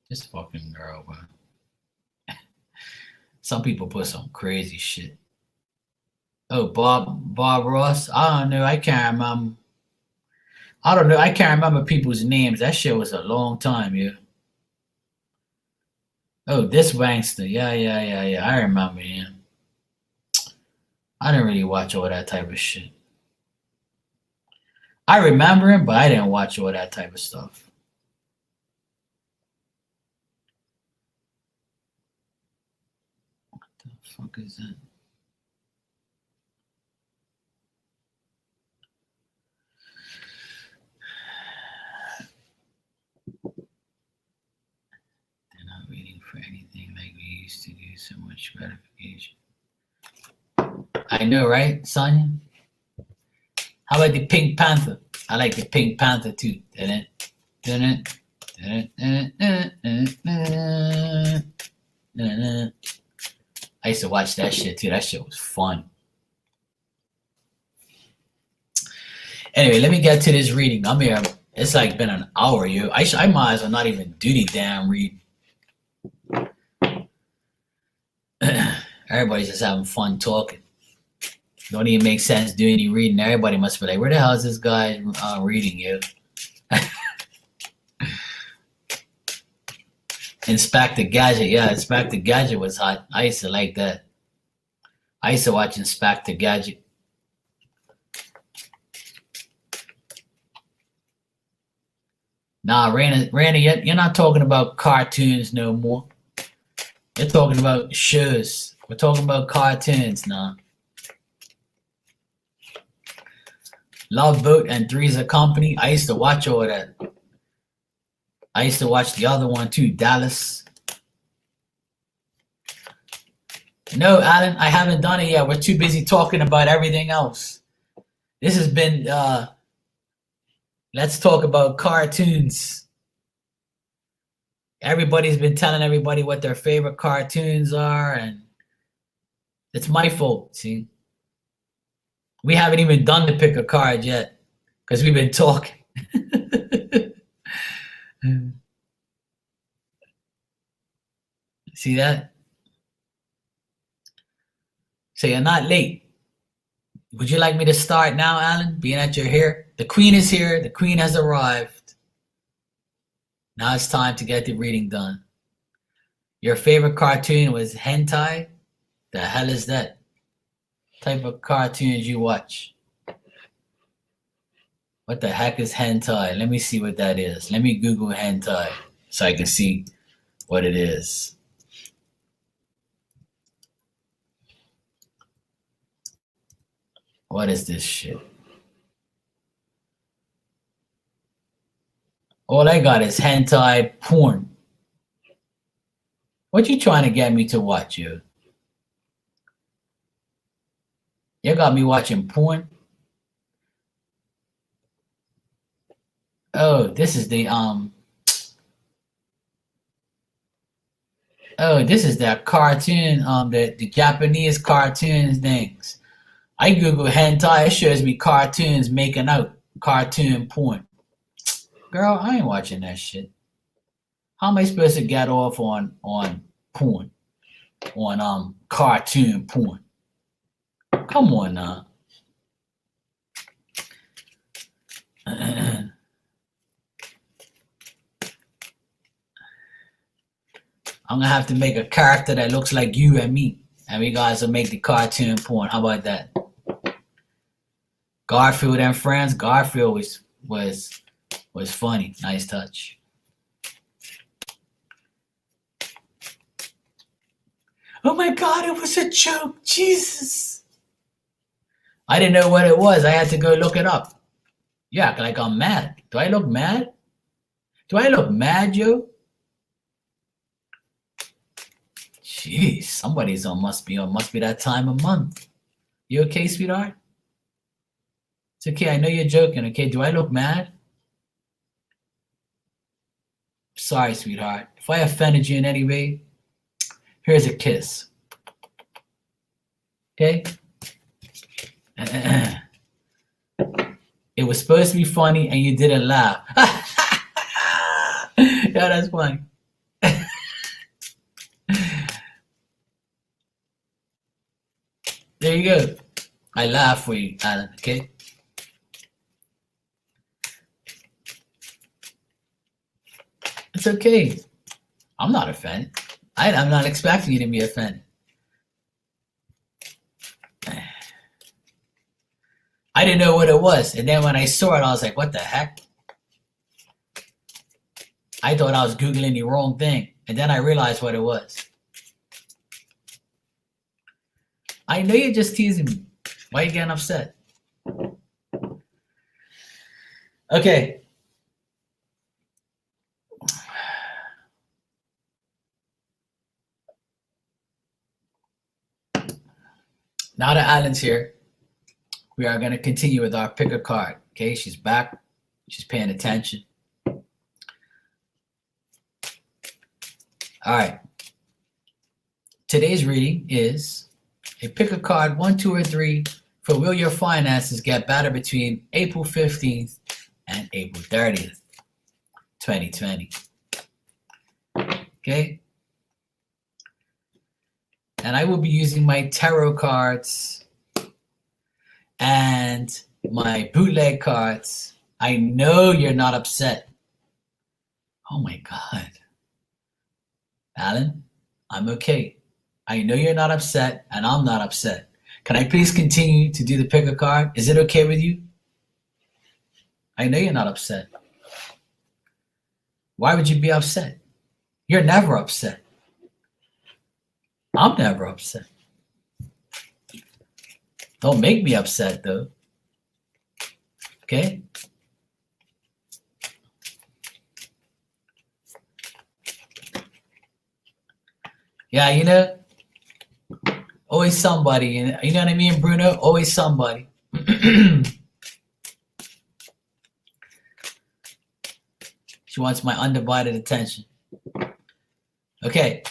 This fucking girl, man. Some people put some crazy shit. Oh, Bob Ross. I don't know. I can't remember. I don't know. I can't remember people's names. That shit was a long time, yeah. Oh, this Wangster. Yeah. I remember him. I didn't really watch all that type of shit. I remember him, but I didn't watch all that type of stuff. What the fuck is that? They're not waiting for anything like we used to do. So much gratification. I know, right, Sonya? How about the Pink Panther? I like the Pink Panther too. I used to watch that shit too. That shit was fun. Anyway, let me get to this reading. I'm here. It's like been an hour, yo. I might as well not even do the damn read. Everybody's just having fun talking. Don't even make sense doing any reading. Everybody must be like, where the hell is this guy reading, yo? Inspector Gadget. Yeah, Inspector Gadget was hot. I used to like that. I used to watch Inspector Gadget. Nah, Randy, you're not talking about cartoons no more. You're talking about shows. We're talking about cartoons now. Love Boat and Three's a Company. I used to watch all that. I used to watch the other one too, Dallas. No, Alan, I haven't done it yet. We're too busy talking about everything else. This has been, let's talk about cartoons. Everybody's been telling everybody what their favorite cartoons are, and it's my fault, see? We haven't even done the pick a card yet because we've been talking. See that? So you're not late. Would you like me to start now, Alan? Being that you're here? The queen is here. The queen has arrived. Now it's time to get the reading done. Your favorite cartoon was hentai? The hell is that? Type of cartoons you watch? What the heck is hentai? Let me see what that is. Let me Google hentai so I can see what it is. What is this shit? All I got is hentai porn. What you trying to get me to watch, you? You got me watching porn? Oh, this is the this is that cartoon, the Japanese cartoons things. I Google hentai, it shows me cartoons making out, cartoon porn. Girl, I ain't watching that shit. How am I supposed to get off on porn? On cartoon porn? Come on now. I'm gonna have to make a character that looks like you and me, and we guys will make the cartoon porn. How about that? Garfield and Friends. Garfield was funny. Nice touch. Oh my God! It was a joke. Jesus. I didn't know what it was. I had to go look it up. Yeah, like I'm mad. Do I look mad? Do I look mad, yo? Jeez, somebody's must be that time of month. You okay, sweetheart? It's okay. I know you're joking. Okay, do I look mad? Sorry, sweetheart. If I offended you in any way, here's a kiss. Okay? It was supposed to be funny and you didn't laugh. Yeah, that's funny. There you go. I laugh for you, Alan, okay? It's okay. I'm not offended. I'm not expecting you to be offended. I didn't know what it was. And then when I saw it, I was like, what the heck? I thought I was Googling the wrong thing. And then I realized what it was. I know you're just teasing me. Why are you getting upset? Okay. Now that Alan's here, we are going to continue with our pick a card. Okay, she's back. She's paying attention. All right. Today's reading is a pick a card 1, 2, or 3 for will your finances get better between April 15th and April 30th, 2020. Okay. And I will be using my tarot cards and my bootleg cards. I know you're not upset. Oh my God. Alan, I'm okay. I know you're not upset and I'm not upset. Can I please continue to do the pick a card? Is it okay with you? I know you're not upset. Why would you be upset? You're never upset. I'm never upset. Don't make me upset though. Okay? Yeah, you know, always somebody. You know what I mean, Bruno? Always somebody. She wants my undivided attention. Okay.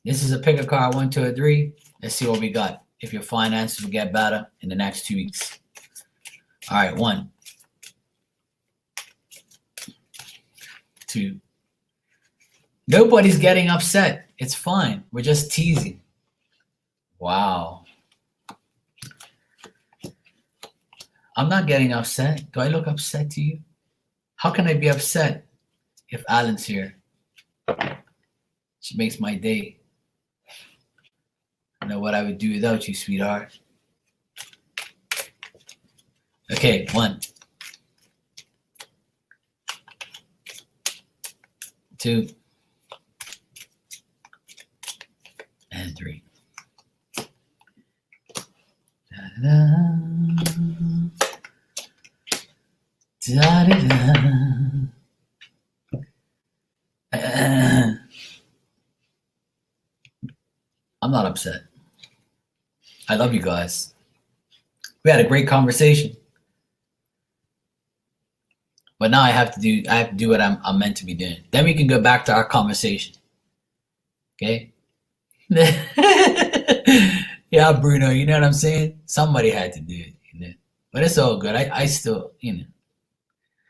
This is a pick a card 1, 2, or 3. Let's see what we got. If your finances will get better in the next 2 weeks. All right, 1, 2. Nobody's getting upset. It's fine. We're just teasing. Wow. I'm not getting upset. Do I look upset to you? How can I be upset if Alan's here? She makes my day. I know what I would do without you, sweetheart. Okay, 1, 2, and 3. I'm not upset. I love you guys. We had a great conversation. But now I have to do what I'm meant to be doing. Then we can go back to our conversation. Okay? Yeah, Bruno, you know what I'm saying? Somebody had to do it, you know. But it's all good. I still, you know.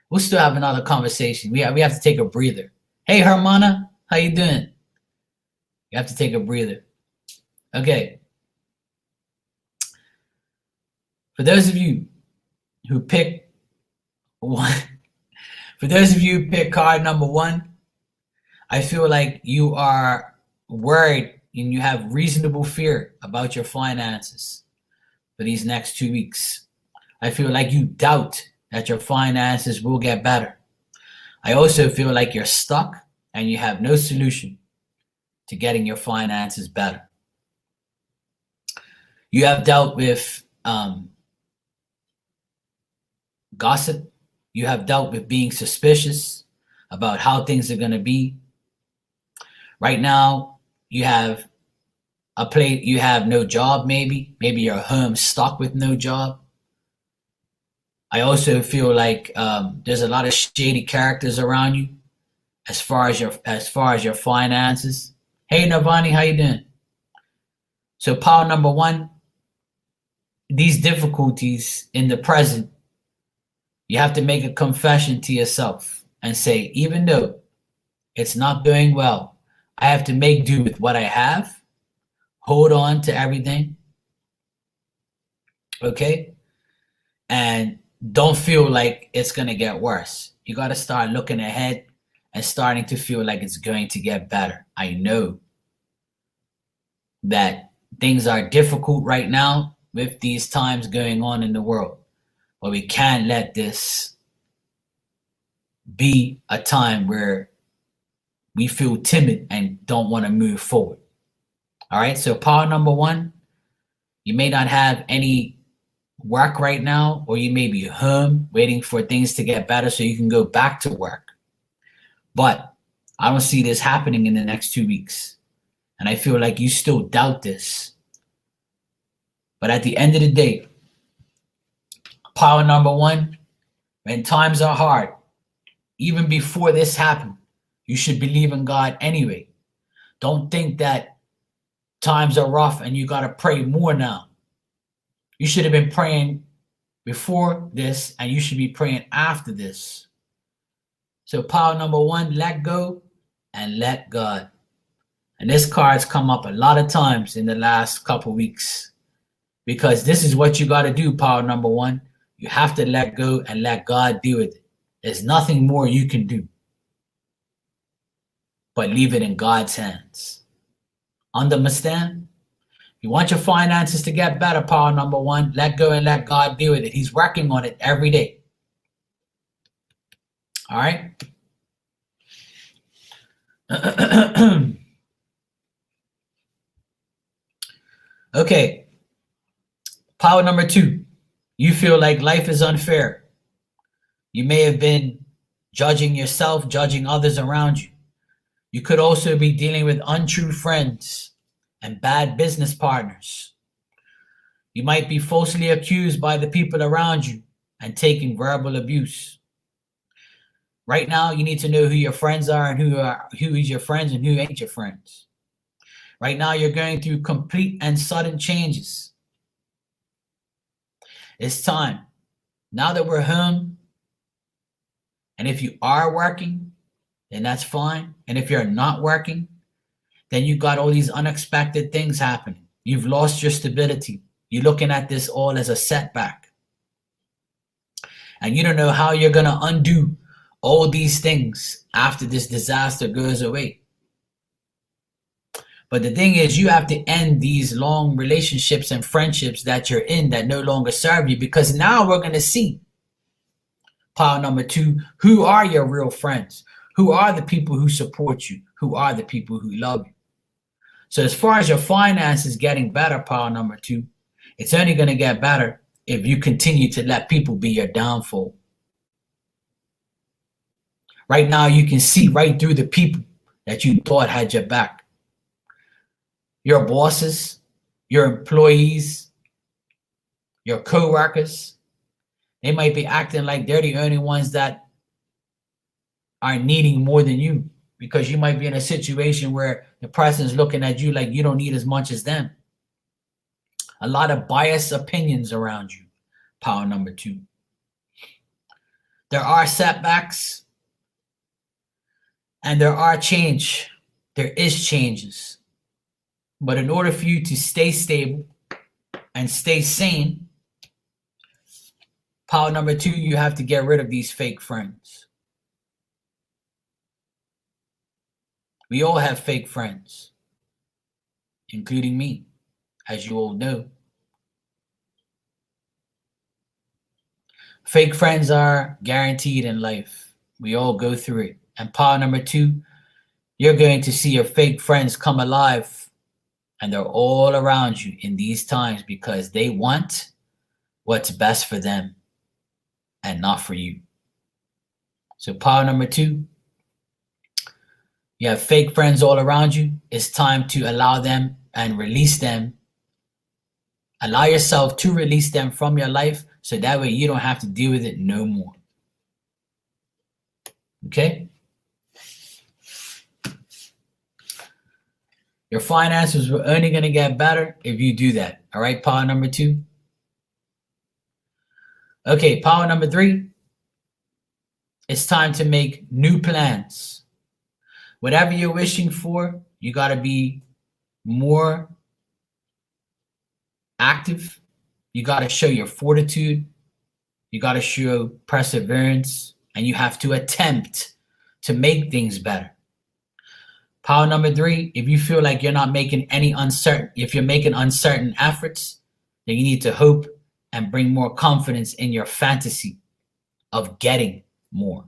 We'll still have another conversation. We have to take a breather. Hey, Hermana, how you doing? You have to take a breather. Okay. For those of you who pick one, for those of you who pick card number 1, I feel like you are worried and you have reasonable fear about your finances for these next 2 weeks. I feel like you doubt that your finances will get better. I also feel like you're stuck and you have no solution to getting your finances better. You have dealt with gossip. You have dealt with being suspicious about how things are going to be. Right now, you have you have no job, maybe you're home stuck with no job. I also feel like there's a lot of shady characters around you as far as your finances. Hey Navani, how you doing? So power number one, these difficulties in the present, you have to make a confession to yourself and say, even though it's not going well, I have to make do with what I have, hold on to everything, okay? And don't feel like it's going to get worse. You got to start looking ahead and starting to feel like it's going to get better. I know that things are difficult right now with these times going on in the world, but we can't let this be a time where we feel timid and don't want to move forward. All right, so power number one, you may not have any work right now, or you may be home waiting for things to get better so you can go back to work. But I don't see this happening in the next 2 weeks. And I feel like you still doubt this. But at the end of the day, power number one, when times are hard, even before this happened, you should believe in God anyway. Don't think that times are rough and you got to pray more now. You should have been praying before this, and you should be praying after this. So power number one, let go and let God. And this card's come up a lot of times in the last couple weeks, because this is what you got to do, power number one. You have to let go and let God deal with it. There's nothing more you can do but leave it in God's hands. Understand? You want your finances to get better, power number one, let go and let God deal with it. He's working on it every day. All right? Okay. Power number two, you feel like life is unfair. You may have been judging yourself, judging others around you. You could also be dealing with untrue friends and bad business partners. You might be falsely accused by the people around you and taking verbal abuse. Right now, you need to know who your friends are and who is your friends and who ain't your friends. Right now, you're going through complete and sudden changes. It's time. Now that we're home, and if you are working, then that's fine. And if you're not working, then you got all these unexpected things happening. You've lost your stability. You're looking at this all as a setback. And you don't know how you're going to undo all these things after this disaster goes away. But the thing is, you have to end these long relationships and friendships that you're in that no longer serve you, because now we're going to see, power number two, who are your real friends? Who are the people who support you? Who are the people who love you? So as far as your finances getting better, power number two, it's only going to get better if you continue to let people be your downfall. Right now, you can see right through the people that you thought had your back. Your bosses, your employees, your co-workers, they might be acting like they're the only ones that are needing more than you, because you might be in a situation where the person's looking at you like you don't need as much as them. A lot of biased opinions around you, power number two. There are setbacks and there are change. There is changes. But in order for you to stay stable and stay sane, power number two, you have to get rid of these fake friends. We all have fake friends, including me, as you all know. Fake friends are guaranteed in life. We all go through it. And power number two, you're going to see your fake friends come alive, and they're all around you in these times because they want what's best for them and not for you. So power number two, you have fake friends all around you. It's time to allow them and release them. Allow yourself to release them from your life so that way you don't have to deal with it no more. Okay? Your finances are only going to get better if you do that. All right, power number 2. Okay, power number 3. It's time to make new plans. Whatever you're wishing for, you got to be more active. You got to show your fortitude. You got to show perseverance. And you have to attempt to make things better. Power number 3, if you feel like you're not making if you're making uncertain efforts, then you need to hope and bring more confidence in your fantasy of getting more.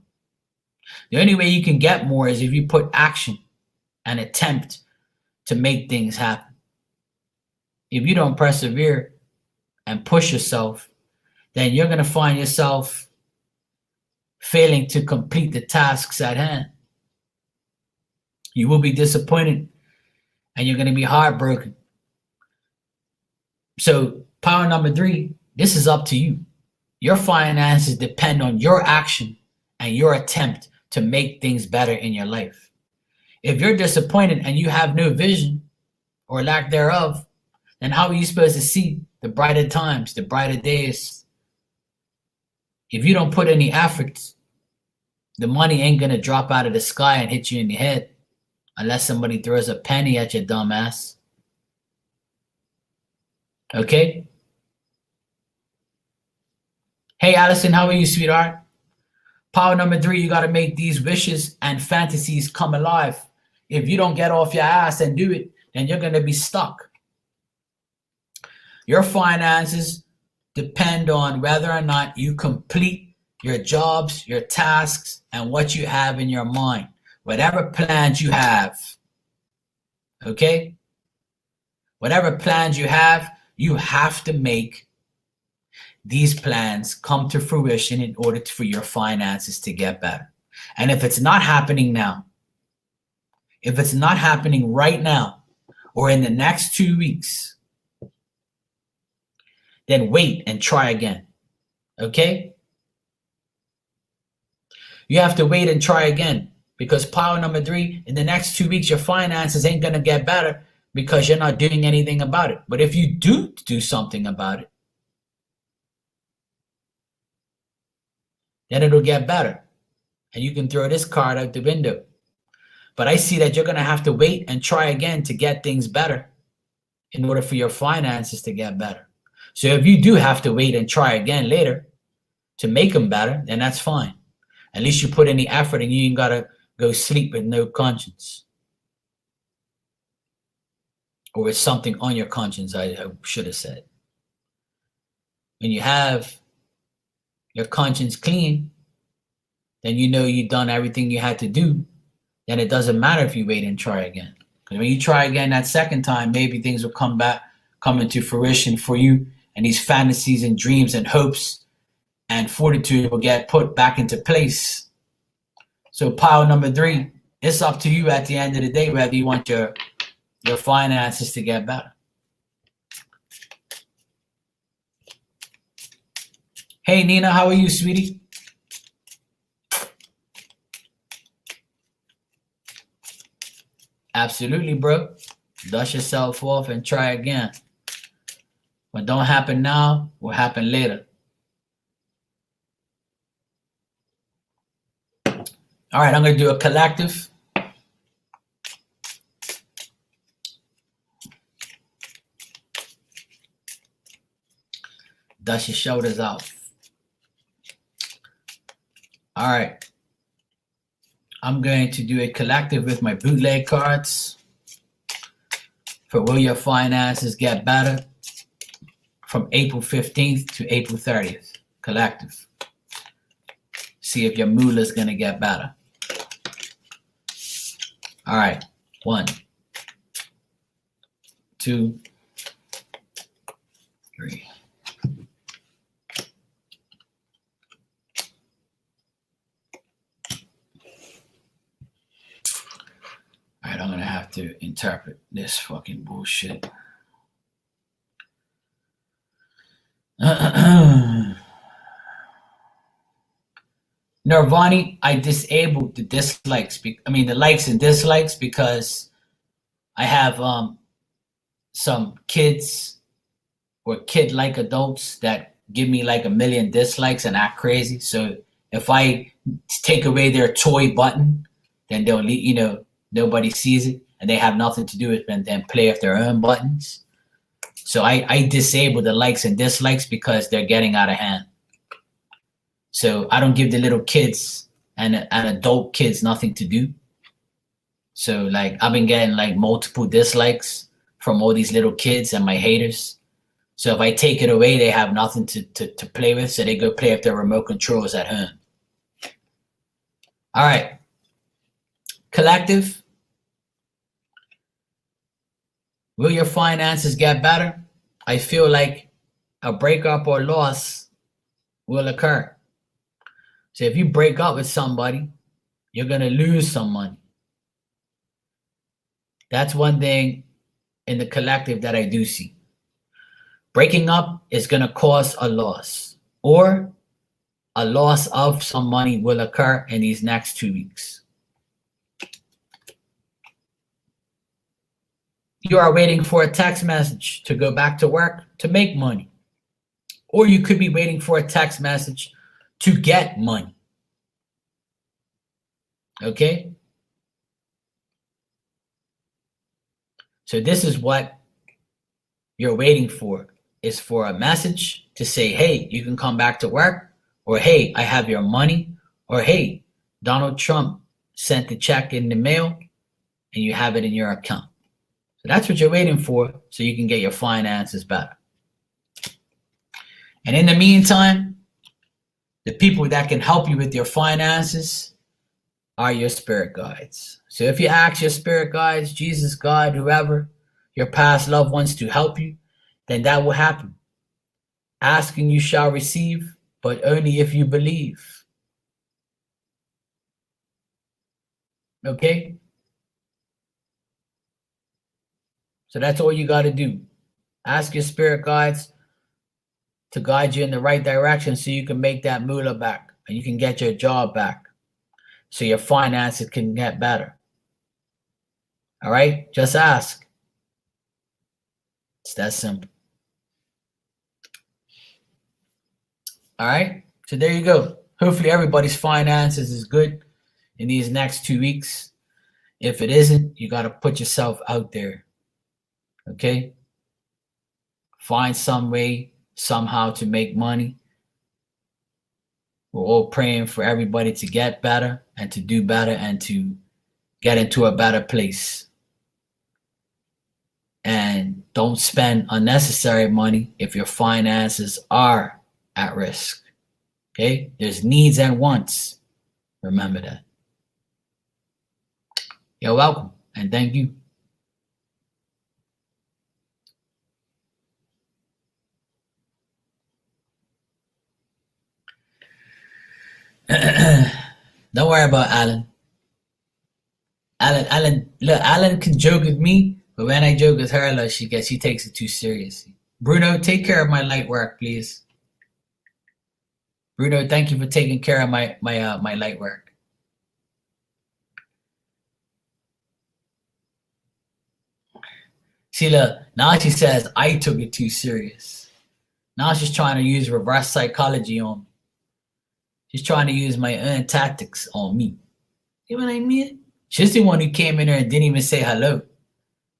The only way you can get more is if you put action and attempt to make things happen. If you don't persevere and push yourself, then you're going to find yourself failing to complete the tasks at hand. You will be disappointed and you're going to be heartbroken. So power number 3, this is up to you. Your finances depend on your action and your attempt to make things better in your life. If you're disappointed and you have no vision or lack thereof, then how are you supposed to see the brighter times, the brighter days? If you don't put any efforts, the money ain't going to drop out of the sky and hit you in the head unless somebody throws a penny at your dumb ass. Okay? Hey, Allison, how are you, sweetheart? Power number 3, you got to make these wishes and fantasies come alive. If you don't get off your ass and do it, then you're going to be stuck. Your finances depend on whether or not you complete your jobs, your tasks, and what you have in your mind. Whatever plans you have, okay? Whatever plans you have to make these plans come to fruition in order for your finances to get better. And if it's not happening now, if it's not happening right now or in the next 2 weeks, then wait and try again, okay? You have to wait and try again because power number 3, in the next 2 weeks, your finances ain't going to get better because you're not doing anything about it. But if you do something about it, then it'll get better. And you can throw this card out the window. But I see that you're going to have to wait and try again to get things better in order for your finances to get better. So if you do have to wait and try again later to make them better, then that's fine. At least you put any effort and you ain't got to go sleep with no conscience. Or with something on your conscience, I should have said. When you have your conscience clean, then you know you've done everything you had to do. Then it doesn't matter if you wait and try again. Because when you try again that second time, maybe things will come into fruition for you, and these fantasies and dreams and hopes and fortitude will get put back into place. So power number 3, it's up to you at the end of the day whether you want your finances to get better. Hey, Nina, how are you, sweetie? Absolutely, bro. Dust yourself off and try again. What don't happen now will happen later. All right, I'm going to do a collective. Dust your shoulders off. All right. I'm going to do a collective with my bootleg cards for Will Your Finances Get Better from April 15th to April 30th. Collective. See if your moolah is going to get better. All right. 1, 2, 3. All right, I'm going to have to interpret this fucking bullshit. Nirvani, I disabled the likes and dislikes because I have some kids or kid-like adults that give me like a million dislikes and act crazy. So if I take away their toy button, then they'll nobody sees it and they have nothing to do with it and then play with their own buttons. So I disable the likes and dislikes because they're getting out of hand. So I don't give the little kids and adult kids nothing to do. So like I've been getting like multiple dislikes from all these little kids and my haters. So if I take it away, they have nothing to play with. So they go play with their remote controls at home. All right. Collective. Will your finances get better? I feel like a breakup or loss will occur. So if you break up with somebody, you're going to lose some money. That's one thing in the collective that I do see. Breaking up is going to cause a loss, or a loss of some money will occur in these next 2 weeks. You are waiting for a text message to go back to work to make money. Or you could be waiting for a text message to get money. Okay? So this is what you're waiting for, is for a message to say, hey, you can come back to work, or hey, I have your money, or hey, Donald Trump sent the check in the mail and you have it in your account. So that's what you're waiting for, so you can get your finances better. And in the meantime, the people that can help you with your finances are your spirit guides. So if you ask your spirit guides, Jesus, God, whoever, your past loved ones to help you, then that will happen. Asking you shall receive, but only if you believe. Okay? So that's all you got to do. Ask your spirit guides to guide you in the right direction so you can make that moolah back and you can get your job back so your finances can get better. All right? Just ask. It's that simple. All right? So there you go. Hopefully everybody's finances is good in these next 2 weeks. If it isn't, you got to put yourself out there. Okay? Find some way, somehow to make money. We're all praying for everybody to get better and to do better and to get into a better place. And don't spend unnecessary money if your finances are at risk. Okay? There's needs and wants. Remember that. You're welcome, and thank you. Don't worry about Alan. Alan can joke with me, but when I joke with her, she takes it too seriously. Bruno, take care of my light work, please. Bruno, thank you for taking care of my light work. See, look, now she says I took it too serious. Now she's trying to use reverse psychology on me. She's trying to use my own tactics on me. You know what I mean? She's the one who came in there and didn't even say hello.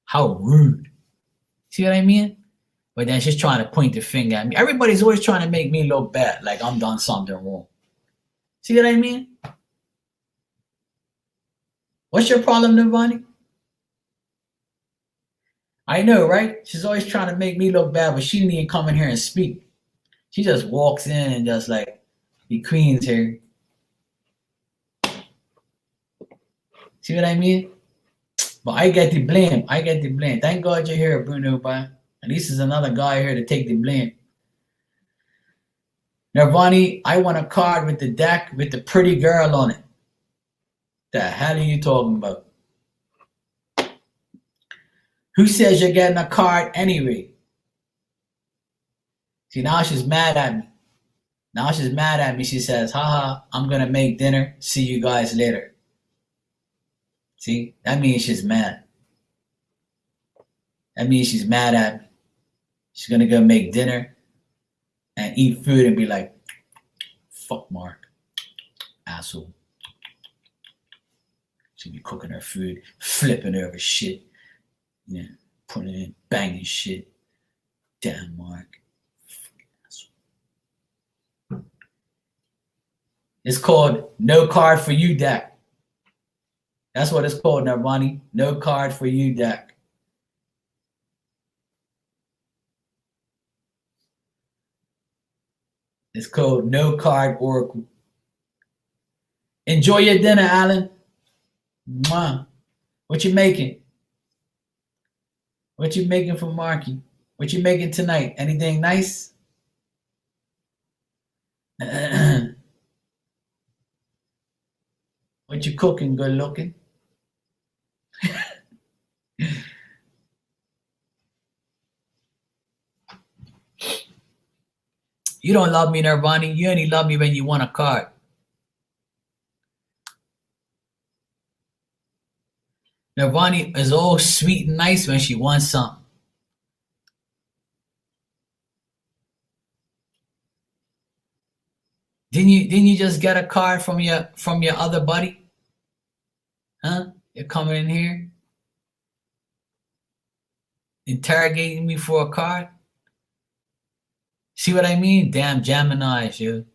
How rude. See what I mean? But then she's trying to point the finger at me. Everybody's always trying to make me look bad, like I'm done something wrong. See what I mean? What's your problem, Nirvani? I know, right? She's always trying to make me look bad, but she didn't even come in here and speak. She just walks in and just like, the queen's here. See what I mean? But I get the blame. Thank God you're here, Bruno, but at least there's another guy here to take the blame. Nirvani, I want a card with the deck with the pretty girl on it. The hell are you talking about? Who says you're getting a card anyway? See, now she's mad at me. She says, haha, I'm going to make dinner. See you guys later. See, that means she's mad. That means she's mad at me. She's gonna go make dinner and eat food and be like, fuck Mark, asshole. She'll be cooking her food, flipping over shit, you know, putting it in, banging shit. Damn Mark. It's called No Card for You deck. That's what it's called, Narbani. No Card for You deck. It's called No Card Oracle. Enjoy your dinner, Alan. Mwah. What you making? What you making for Marky? What you making tonight? Anything nice? What you cooking, good looking? You don't love me, Nirvani. You only love me when you want a card. Nirvani is all sweet and nice when she wants something. Didn't you just get a card from your other buddy? Huh? You're coming in here interrogating me for a card? See what I mean? Damn Geminis, yo.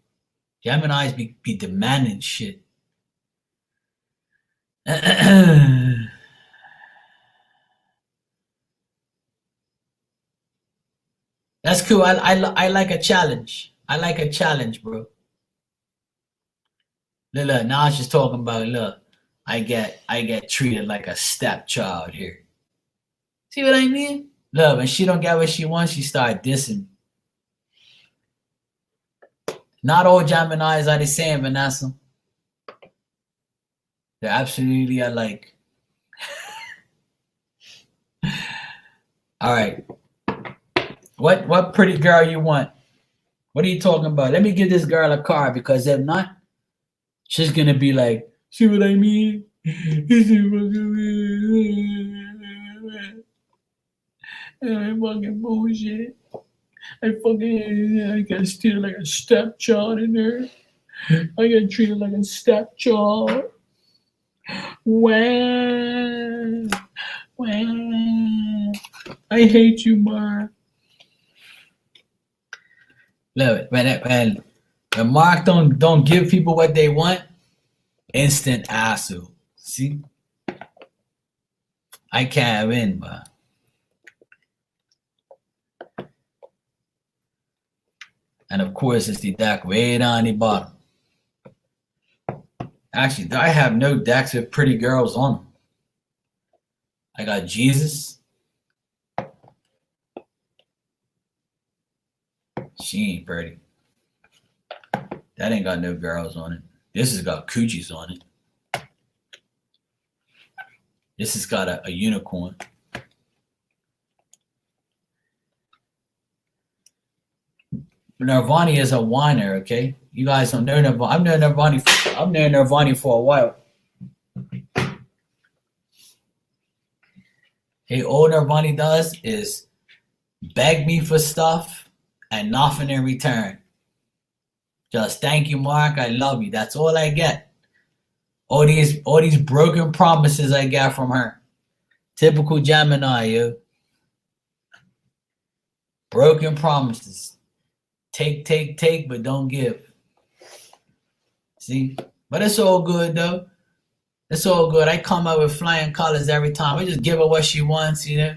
Geminis be demanding shit. That's cool. I like a challenge. I like a challenge, bro. Look, now she's talking about, look, I get treated like a stepchild here. See what I mean? Look, when she don't get what she wants, she start dissing. Not all Geminis are the same, Vanessa. They're absolutely alike. All right. What pretty girl you want? What are you talking about? Let me give this girl a card, because if not, she's gonna be like, see what I mean? Fucking bullshit. I got treated like a stepchild in there. I got treated like a stepchild. Wow. I hate you, Mark. Look, when Mark don't give people what they want, instant asshole. See? I can't win, but and of course it's the deck way down the bottom. Actually, I have no decks with pretty girls on them. I got Jesus. She ain't pretty. That ain't got no girls on it. This has got coochies on it. This has got a unicorn. Nirvani is a whiner, okay? You guys don't know Nirvani. I've known Nirvani for a while. Hey, all Nirvani does is beg me for stuff and nothing in return. Just thank you, Mark. I love you. That's all I get. All these broken promises I got from her. Typical Gemini, yo. Broken promises. Take, but don't give. See? But it's all good, though. It's all good. I come out with flying colors every time. I just give her what she wants, you know?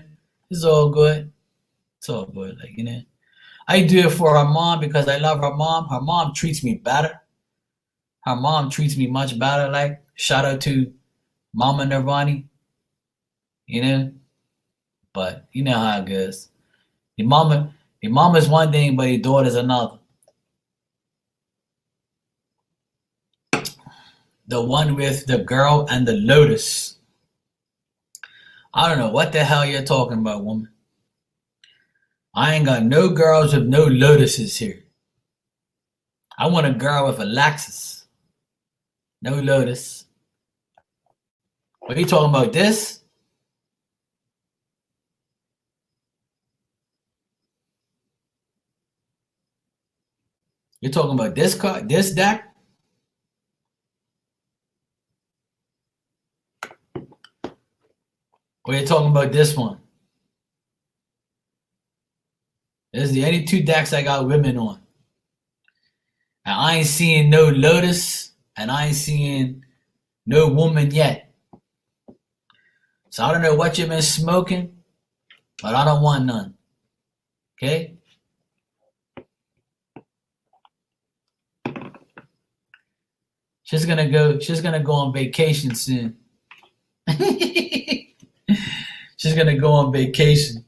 It's all good. It's all good, like, you know? I do it for her mom because I love her mom. Her mom treats me better. Her mom treats me much better. Like, shout out to Mama Nirvani, you know? But you know how it goes. The mama's one thing, but the daughter's another. The one with the girl and the lotus. I don't know what the hell you're talking about, woman. I ain't got no girls with no lotuses here. I want a girl with a Lexus. No lotus. What are you talking about? This? You're talking about this card, this deck? Or you're talking about this one? This is the only two decks I got women on. And I ain't seeing no Lotus, and I ain't seeing no woman yet. So I don't know what you've been smoking, but I don't want none. Okay? She's gonna go on vacation soon. She's gonna go on vacation.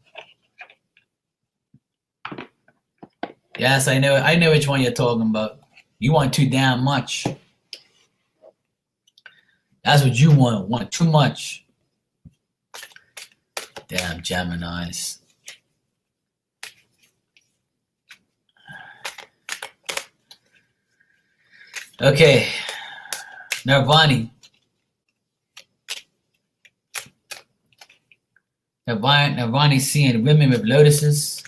Yes, I know which one you're talking about. You want too damn much. That's what you want too much. Damn Geminis. Okay, Nirvani. Nirvani's seeing women with lotuses.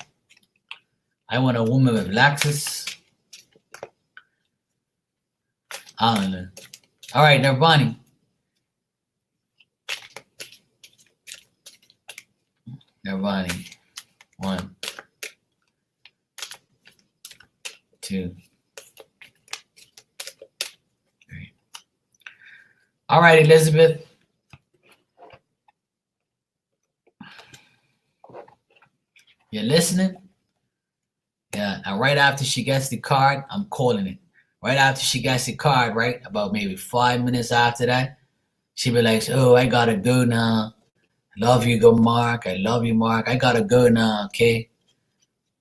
I want a woman with laxus. I don't know. All right, Nirvani. Nirvani. 1, 2, 3. All right, Elizabeth. You're listening? Yeah, and right after she gets the card, I'm calling it. Right after she gets the card, right, about maybe 5 minutes after that, she'll be like, oh, I gotta go now. Love you, go Mark. I love you, Mark. I gotta go now, okay?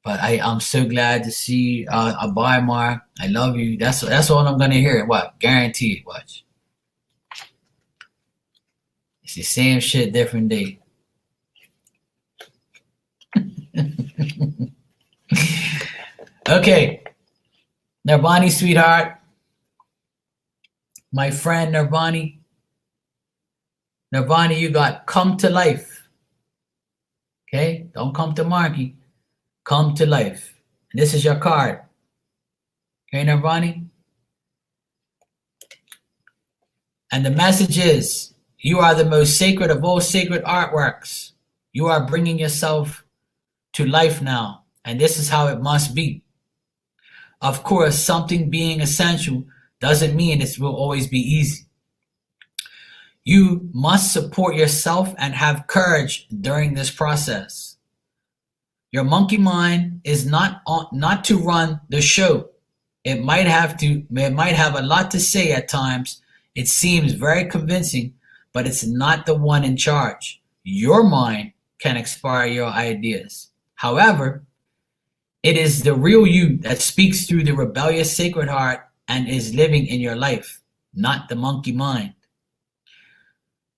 But I'm so glad to see bye, Mark. I love you. That's all I'm gonna hear. What? Guaranteed. Watch. It's the same shit, different day. Okay, Nirvani, sweetheart. My friend Nirvani. Nirvani, you got come to life. Okay? Don't come to Marky. Come to life. And this is your card. Okay, Nirvani? And the message is, you are the most sacred of all sacred artworks. You are bringing yourself to life now. And this is how it must be. Of course, something being essential doesn't mean it will always be easy. You must support yourself and have courage during this process. Your monkey mind is not to run the show. It might have a lot to say at times. It seems very convincing, but it's not the one in charge. Your mind can inspire your ideas. However, it is the real you that speaks through the rebellious sacred heart and is living in your life, not the monkey mind.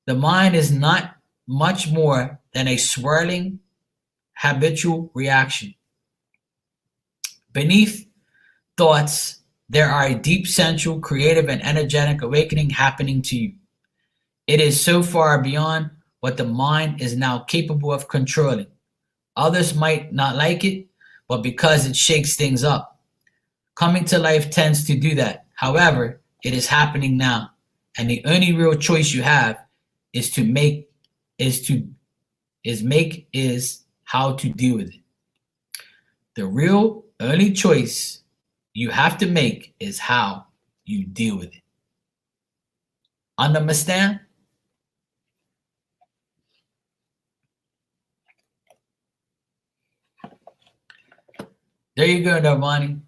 The mind is not much more than a swirling, habitual reaction. Beneath thoughts, there are a deep, sensual, creative, and energetic awakening happening to you. It is so far beyond what the mind is now capable of controlling. Others might not like it, but because it shakes things up. Coming to life tends to do that. However, it is happening now, and the only real choice you have is how to deal with it. The real only choice you have to make is how you deal with it. Understand? There you go, Nirvani.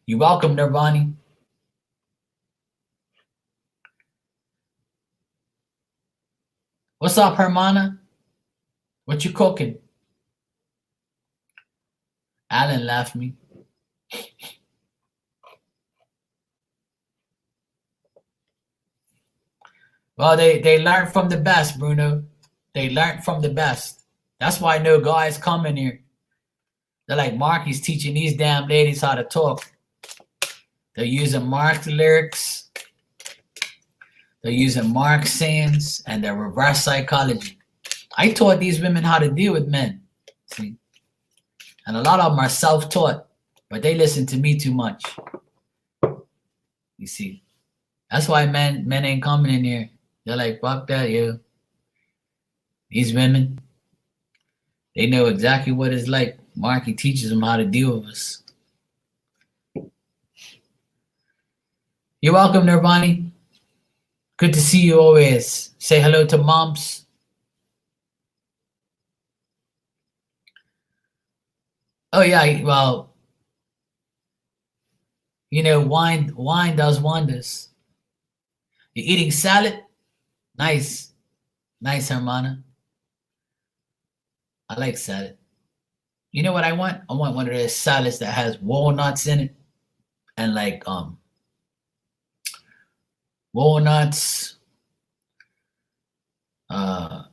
You're welcome, Nirvani. What's up, Hermana? What you cooking? Alan left me. Well, they learned from the best, Bruno. They learned from the best. That's why no guys come in here. They're like, Mark, he's teaching these damn ladies how to talk. They're using Mark's lyrics. They're using Mark's sayings and their reverse psychology. I taught these women how to deal with men. See? And a lot of them are self-taught, but they listen to me too much. You see? That's why men ain't coming in here. They're like, fuck that, yo. These women, they know exactly what it's like. Marky teaches them how to deal with us. You're welcome, Nirvani. Good to see you always. Say hello to moms. Oh yeah, well, you know, wine does wonders. You're eating salad? Nice. Nice, Hermana. I like salad. You know what I want? I want one of those salads that has walnuts in it. And like walnuts. What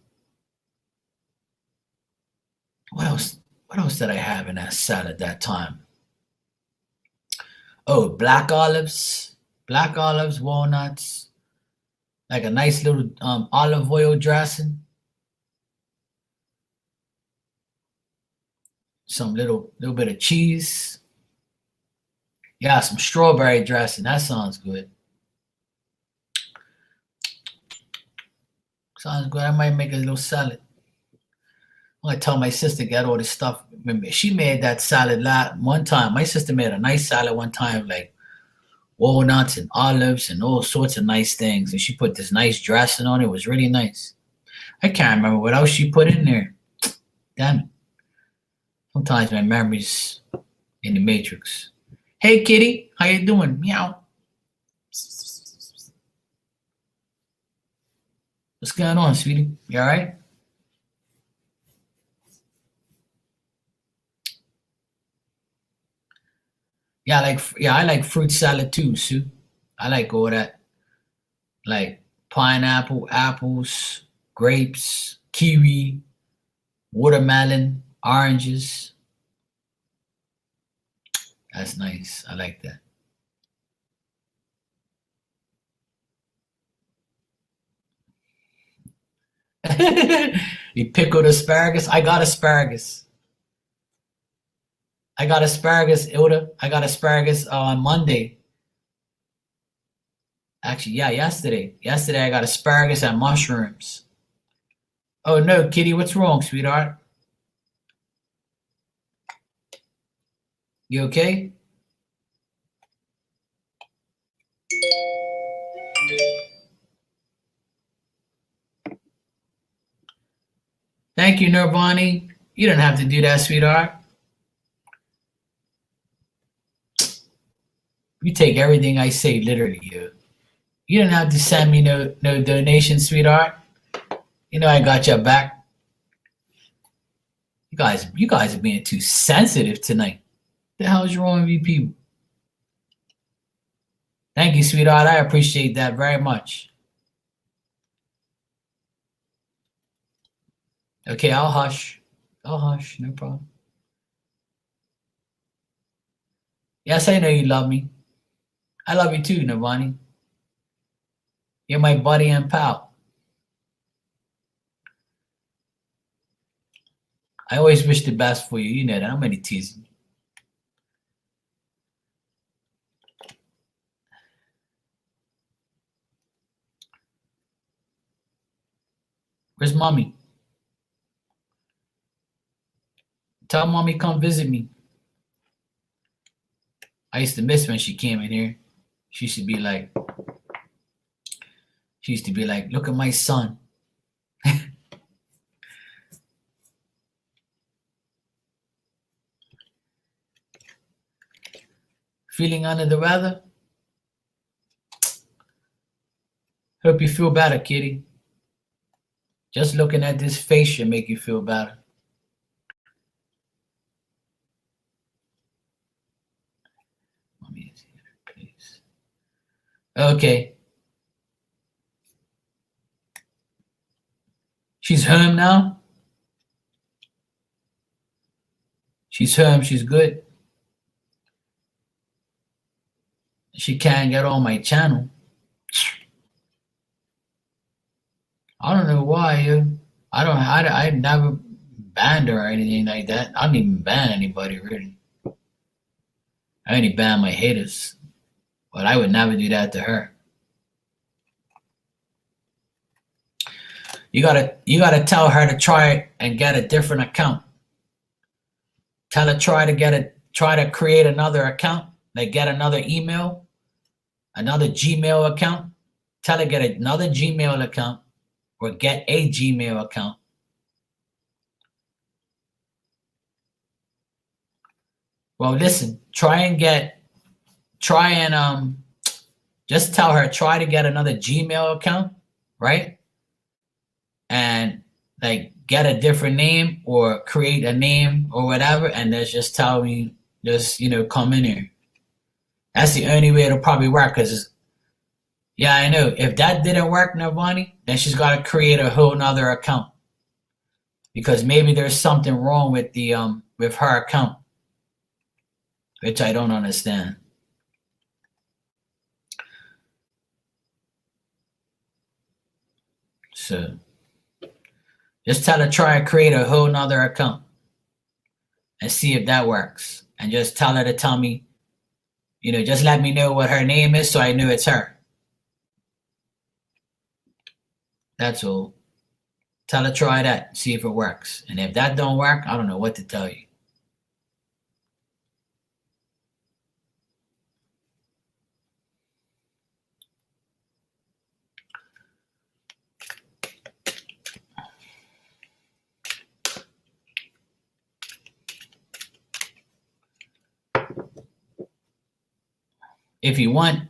else? What else did I have in that salad that time? Oh, black olives, walnuts, like a nice little olive oil dressing, some little bit of cheese. Yeah, some strawberry dressing. That sounds good. Sounds good. I might make a little salad. I'm gonna tell my sister get all this stuff. Remember, she made that salad one time. My sister made a nice salad one time, like walnuts and olives and all sorts of nice things. And she put this nice dressing on it. It was really nice. I can't remember what else she put in there. Damn it. Sometimes my memory's in the matrix. Hey kitty, how you doing? Meow. What's going on, sweetie? You all right? Yeah, I like fruit salad too, Sue. I like all that. Like pineapple, apples, grapes, kiwi, watermelon, oranges. That's nice. I like that. You pickled asparagus? I got asparagus. Ilda. I got asparagus on Monday. Actually, yeah, yesterday. Yesterday I got asparagus and mushrooms. Oh no, Kitty, what's wrong, sweetheart? You okay? Thank you, Nirvani. You don't have to do that, sweetheart. You take everything I say literally, you. You don't have to send me no donation, sweetheart. You know I got your back. You guys are being too sensitive tonight. What the hell is wrong with you people? Thank you, sweetheart. I appreciate that very much. Okay, I'll hush. I'll hush, no problem. Yes, I know you love me. I love you too, Nirvani. You're my buddy and pal. I always wish the best for you. You know that. I'm only teasing you. Where's mommy? Tell mommy come visit me. I used to miss when she came in here. She used to be like, look at my son. Feeling under the weather? Hope you feel better, kitty. Just looking at this face should make you feel better. Okay. She's home now. She's home. She's good. She can't get on my channel. I don't know why. I never banned her or anything like that. I don't even ban anybody really. I only ban my haters, but I would never do that to her. You gotta tell her to try and get a different account. Tell her try to create another account, like get another email, another Gmail account. Tell her get another Gmail account or get a Gmail account. Well, listen, try and just tell her try to get another Gmail account, right? And like get a different name or create a name or whatever, and then just tell me, just come in here. That's the only way it'll probably work. Cause yeah, I know if that didn't work, Nirvani, then she's got to create a whole nother account because maybe there's something wrong with her account, which I don't understand. So just tell her try to create a whole nother account and see if that works. And just tell her to tell me, just let me know what her name is so I know it's her. That's all. Tell her try that, see if it works. And if that don't work, I don't know what to tell you. If you want,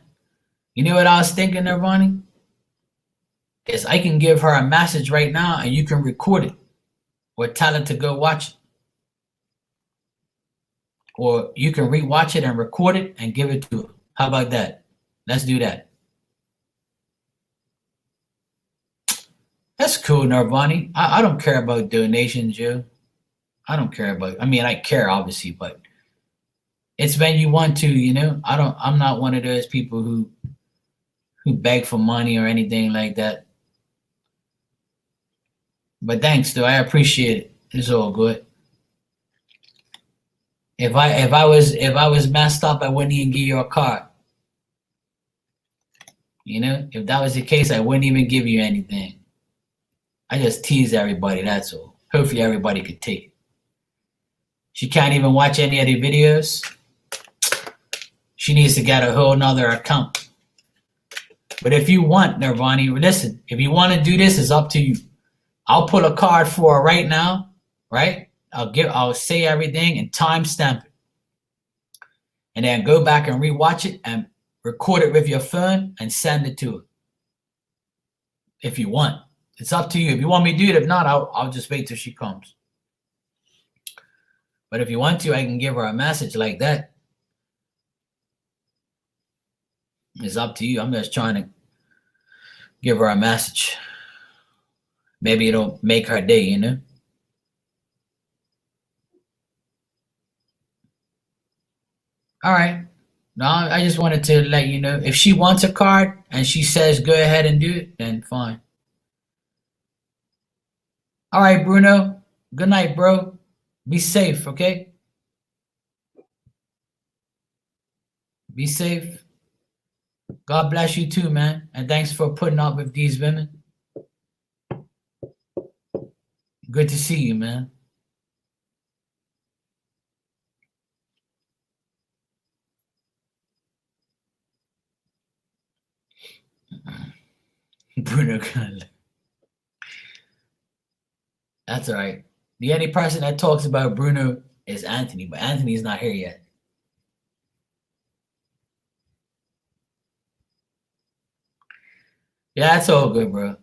you know what I was thinking, Nirvani? Is I can give her a message right now and you can record it or tell her to go watch it. Or you can rewatch it and record it and give it to her. How about that? Let's do that. That's cool, Nirvani. I don't care about donations, Joe. I don't care about. I mean, I care obviously, but it's when you want to. I'm not one of those people who beg for money or anything like that. But thanks, though. I appreciate it. It's all good. If I was messed up, I wouldn't even give you a card. If that was the case, I wouldn't even give you anything. I just tease everybody. That's all. Hopefully, everybody could take it. She can't even watch any of the videos. She needs to get a whole nother account. But if you want, Nirvani, listen. If you want to do this, it's up to you. I'll pull a card for her right now, right? I'll say everything and timestamp it. And then go back and rewatch it and record it with your phone and send it to her. If you want. It's up to you. If you want me to do it, if not, I'll just wait till she comes. But if you want to, I can give her a message like that. It's up to you. I'm just trying to give her a message. Maybe it'll make her day, All right. No, I just wanted to let you know. If she wants a card and she says go ahead and do it, then fine. All right, Bruno. Good night, bro. Be safe, okay? Be safe. God bless you too, man. And thanks for putting up with these women. Good to see you, man. Bruno Gunn. That's all right. The only person that talks about Bruno is Anthony, but Anthony's not here yet. Yeah, that's all good, bro.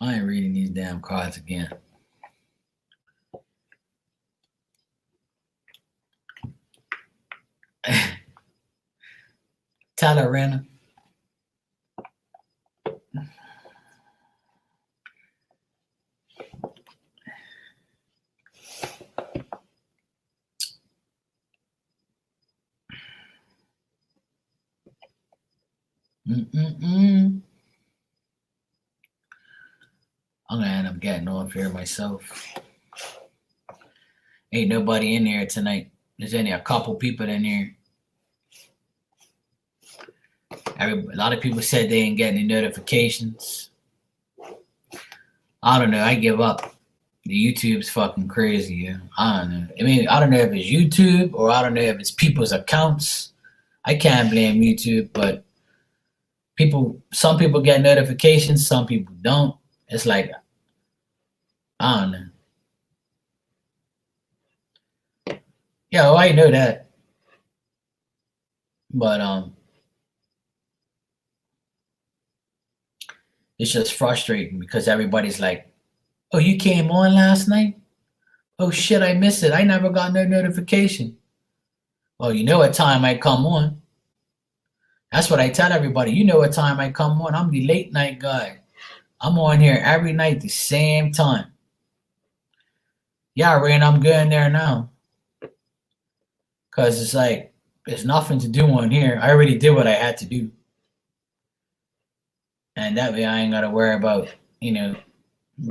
I ain't reading these damn cards again. Talarana. I'm gonna end up getting off here myself. Ain't nobody in here tonight. There's only a couple people in here. A lot of people said they ain't getting any notifications. I don't know. I give up. The YouTube's fucking crazy. Yeah. I don't know. I mean, I don't know if it's YouTube or I don't know if it's people's accounts. I can't blame YouTube, but some people get notifications, some people don't. It's like, I don't know. Yeah, well, I know that. But it's just frustrating because everybody's like, oh, you came on last night? Oh shit, I missed it. I never got no notification. Well, you know what time I come on. That's what I tell everybody. You know what time I come on. I'm the late night guy. I'm on here every night the same time. Yeah, Rain, I'm going there now. Because it's like, there's nothing to do on here. I already did what I had to do. And that way I ain't got to worry about, the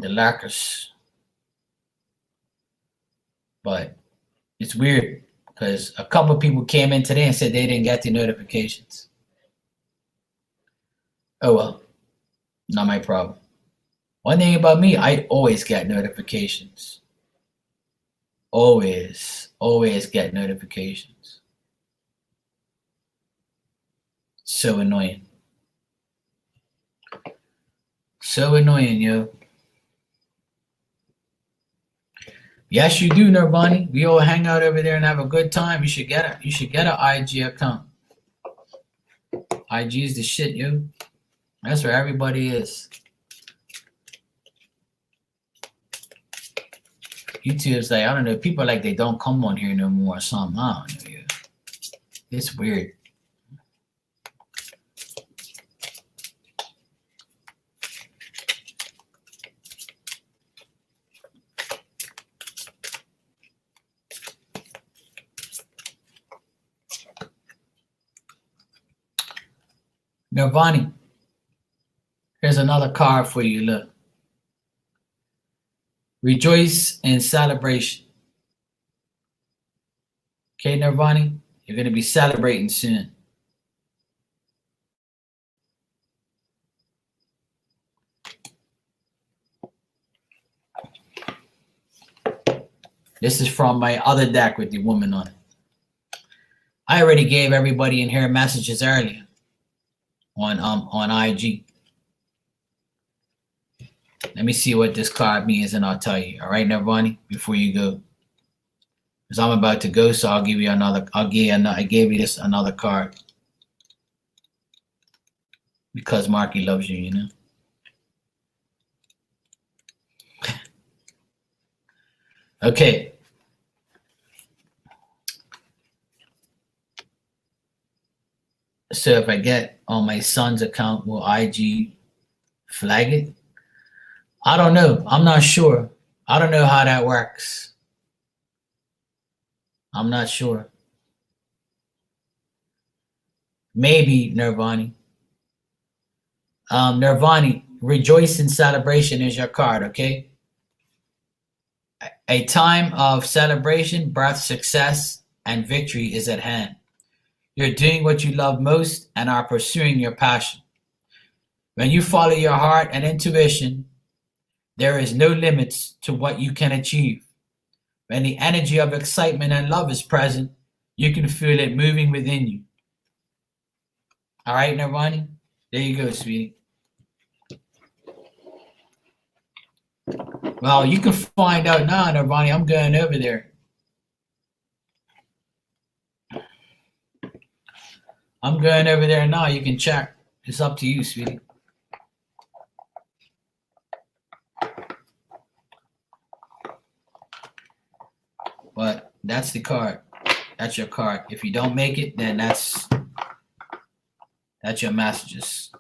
lurkers. But it's weird because a couple of people came in today and said they didn't get the notifications. Oh well, not my problem. One thing about me, I always get notifications. Always get notifications. So annoying. So annoying, yo. Yes, you do, Nirvani. We all hang out over there and have a good time. You should get it. You should get an IG account. IG is the shit, yo. That's where everybody is. YouTube's like, I don't know, people like they don't come on here no more or something. I don't know, yeah. It's weird. Nirvani, here's another card for you. Look. Rejoice in celebration. Okay, Nirvani? You're going to be celebrating soon. This is from my other deck with the woman on it. I already gave everybody in here messages earlier on IG. Let me see what this card means and I'll tell you. All right, Nirvani, before you go. Because I'm about to go, so I'll give you another. I gave you this another card. Because Marky loves you, you know. Okay. So if I get on my son's account, will IG flag it? I don't know. I'm not sure. I don't know how that works. I'm not sure. Maybe, Nirvani. Nirvani, rejoice in celebration is your card, okay? A time of celebration, birth, success, and victory is at hand. You're doing what you love most and are pursuing your passion. When you follow your heart and intuition, there is no limits to what you can achieve. When the energy of excitement and love is present, you can feel it moving within you. All right, Nirvani? There you go, sweetie. Well, you can find out now, Nirvani. I'm going over there. I'm going over there now. You can check. It's up to you, sweetie. But that's the card. That's your card. If you don't make it, then that's your messages.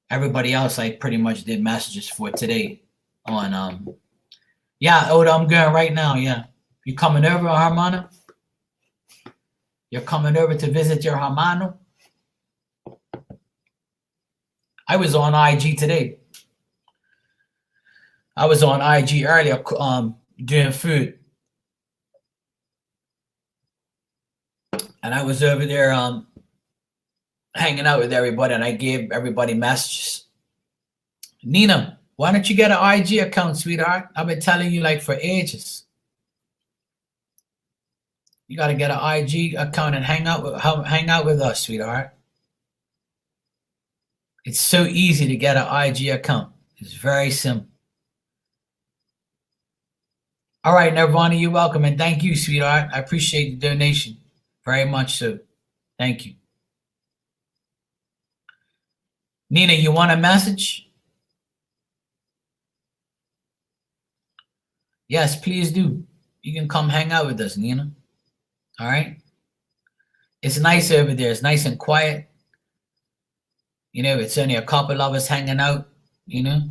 Everybody else, I pretty much did messages for today on yeah, Oda, I'm going right now. Yeah. You coming over, Hermano? You're coming over to visit your Hermano? I was on IG today. I was on IG earlier doing food. And I was over there hanging out with everybody, and I gave everybody messages. Nina, why don't you get an IG account, sweetheart? I've been telling you like for ages. You got to get an IG account and hang out with us, sweetheart. It's so easy to get an IG account. It's very simple. All right, Nirvana, you're welcome, and thank you, sweetheart. I appreciate the donation very much so. Thank you. Nina, you want a message? Yes, please do. You can come hang out with us, Nina. All right? It's nice over there. It's nice and quiet. You know, it's only a couple of us hanging out, you know?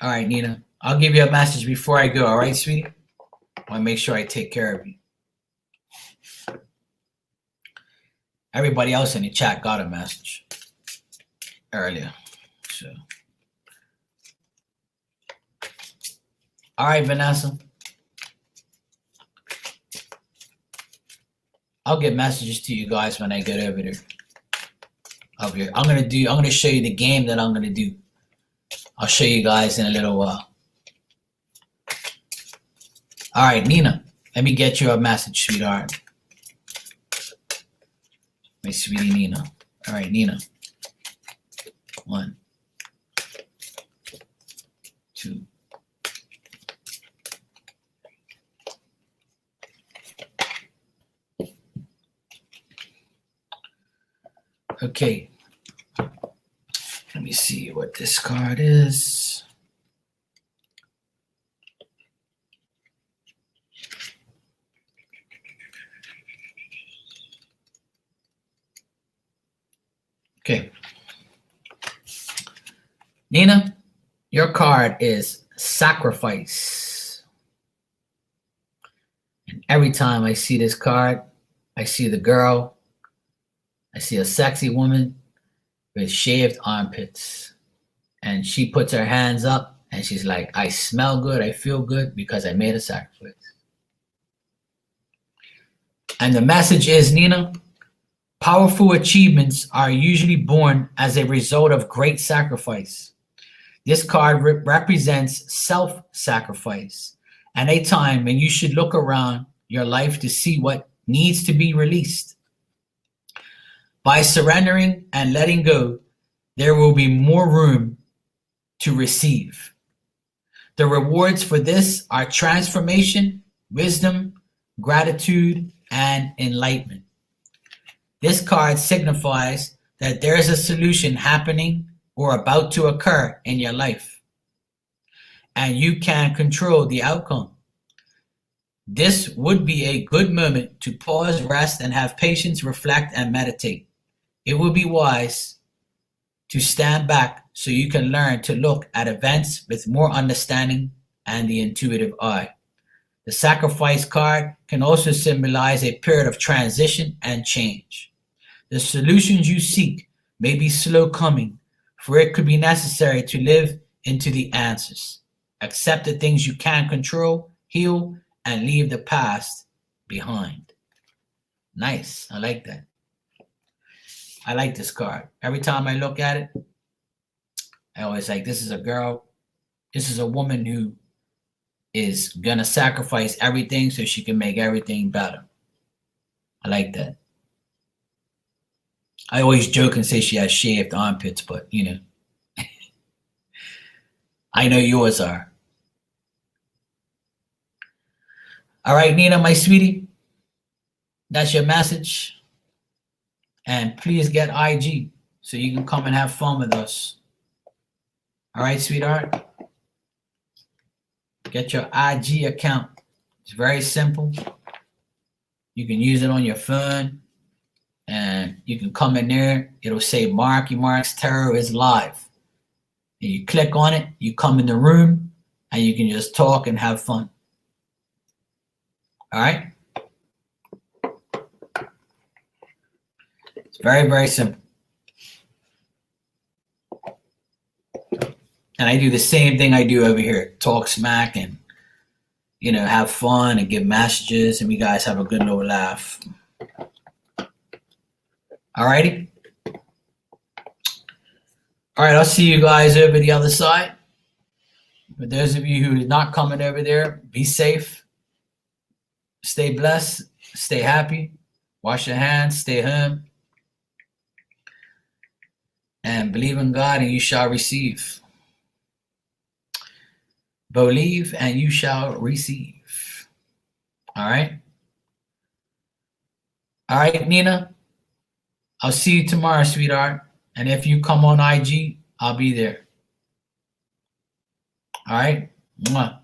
All right, Nina. I'll give you a message before I go, all right, sweetie? I want to make sure I take care of you. Everybody else in the chat got a message earlier. So, all right, Vanessa. I'll get messages to you guys when I get over there. Okay, I'm gonna show you the game that I'm gonna do. I'll show you guys in a little while. All right, Nina, let me get you a message, sweetheart. My sweetie Nina. All right, Nina. 1, 2. Okay. Let me see what this card is. Okay. Nina, your card is Sacrifice. And every time I see this card, I see the girl. I see a sexy woman with shaved armpits. And she puts her hands up and she's like, I smell good, I feel good because I made a sacrifice. And the message is, Nina, powerful achievements are usually born as a result of great sacrifice. This card represents self-sacrifice and a time when you should look around your life to see what needs to be released. By surrendering and letting go, there will be more room to receive. The rewards for this are transformation, wisdom, gratitude, and enlightenment. This card signifies that there is a solution happening or about to occur in your life, and you can control the outcome. This would be a good moment to pause, rest, and have patience, reflect, and meditate. It would be wise to stand back so you can learn to look at events with more understanding and the intuitive eye. The sacrifice card can also symbolize a period of transition and change. The solutions you seek may be slow coming, for it could be necessary to live into the answers. Accept the things you can control, heal, and leave the past behind. Nice. I like that. I like this card. Every time I look at it, I always like, this is a girl. This is a woman who is going to sacrifice everything so she can make everything better. I like that. I always joke and say she has shaved armpits, but you know, I know yours are. All right, Nina, my sweetie, that's your message. And please get IG so you can come and have fun with us. All right, sweetheart? Get your IG account. It's very simple. You can use it on your phone, and you can come in there. It'll say Marky Mark's Tarot is live. And you click on it, you come in the room, and you can just talk and have fun. All right? It's very, very simple. And I do the same thing I do over here. Talk smack and, you know, have fun and give messages, and we guys have a good little laugh. All righty? All right, I'll see you guys over the other side. For those of you who are not coming over there, be safe. Stay blessed. Stay happy. Wash your hands. Stay home. And believe in God, and you shall receive. Believe, and you shall receive. All right? All right, Nina? I'll see you tomorrow, sweetheart. And if you come on IG, I'll be there. All right? Mwah.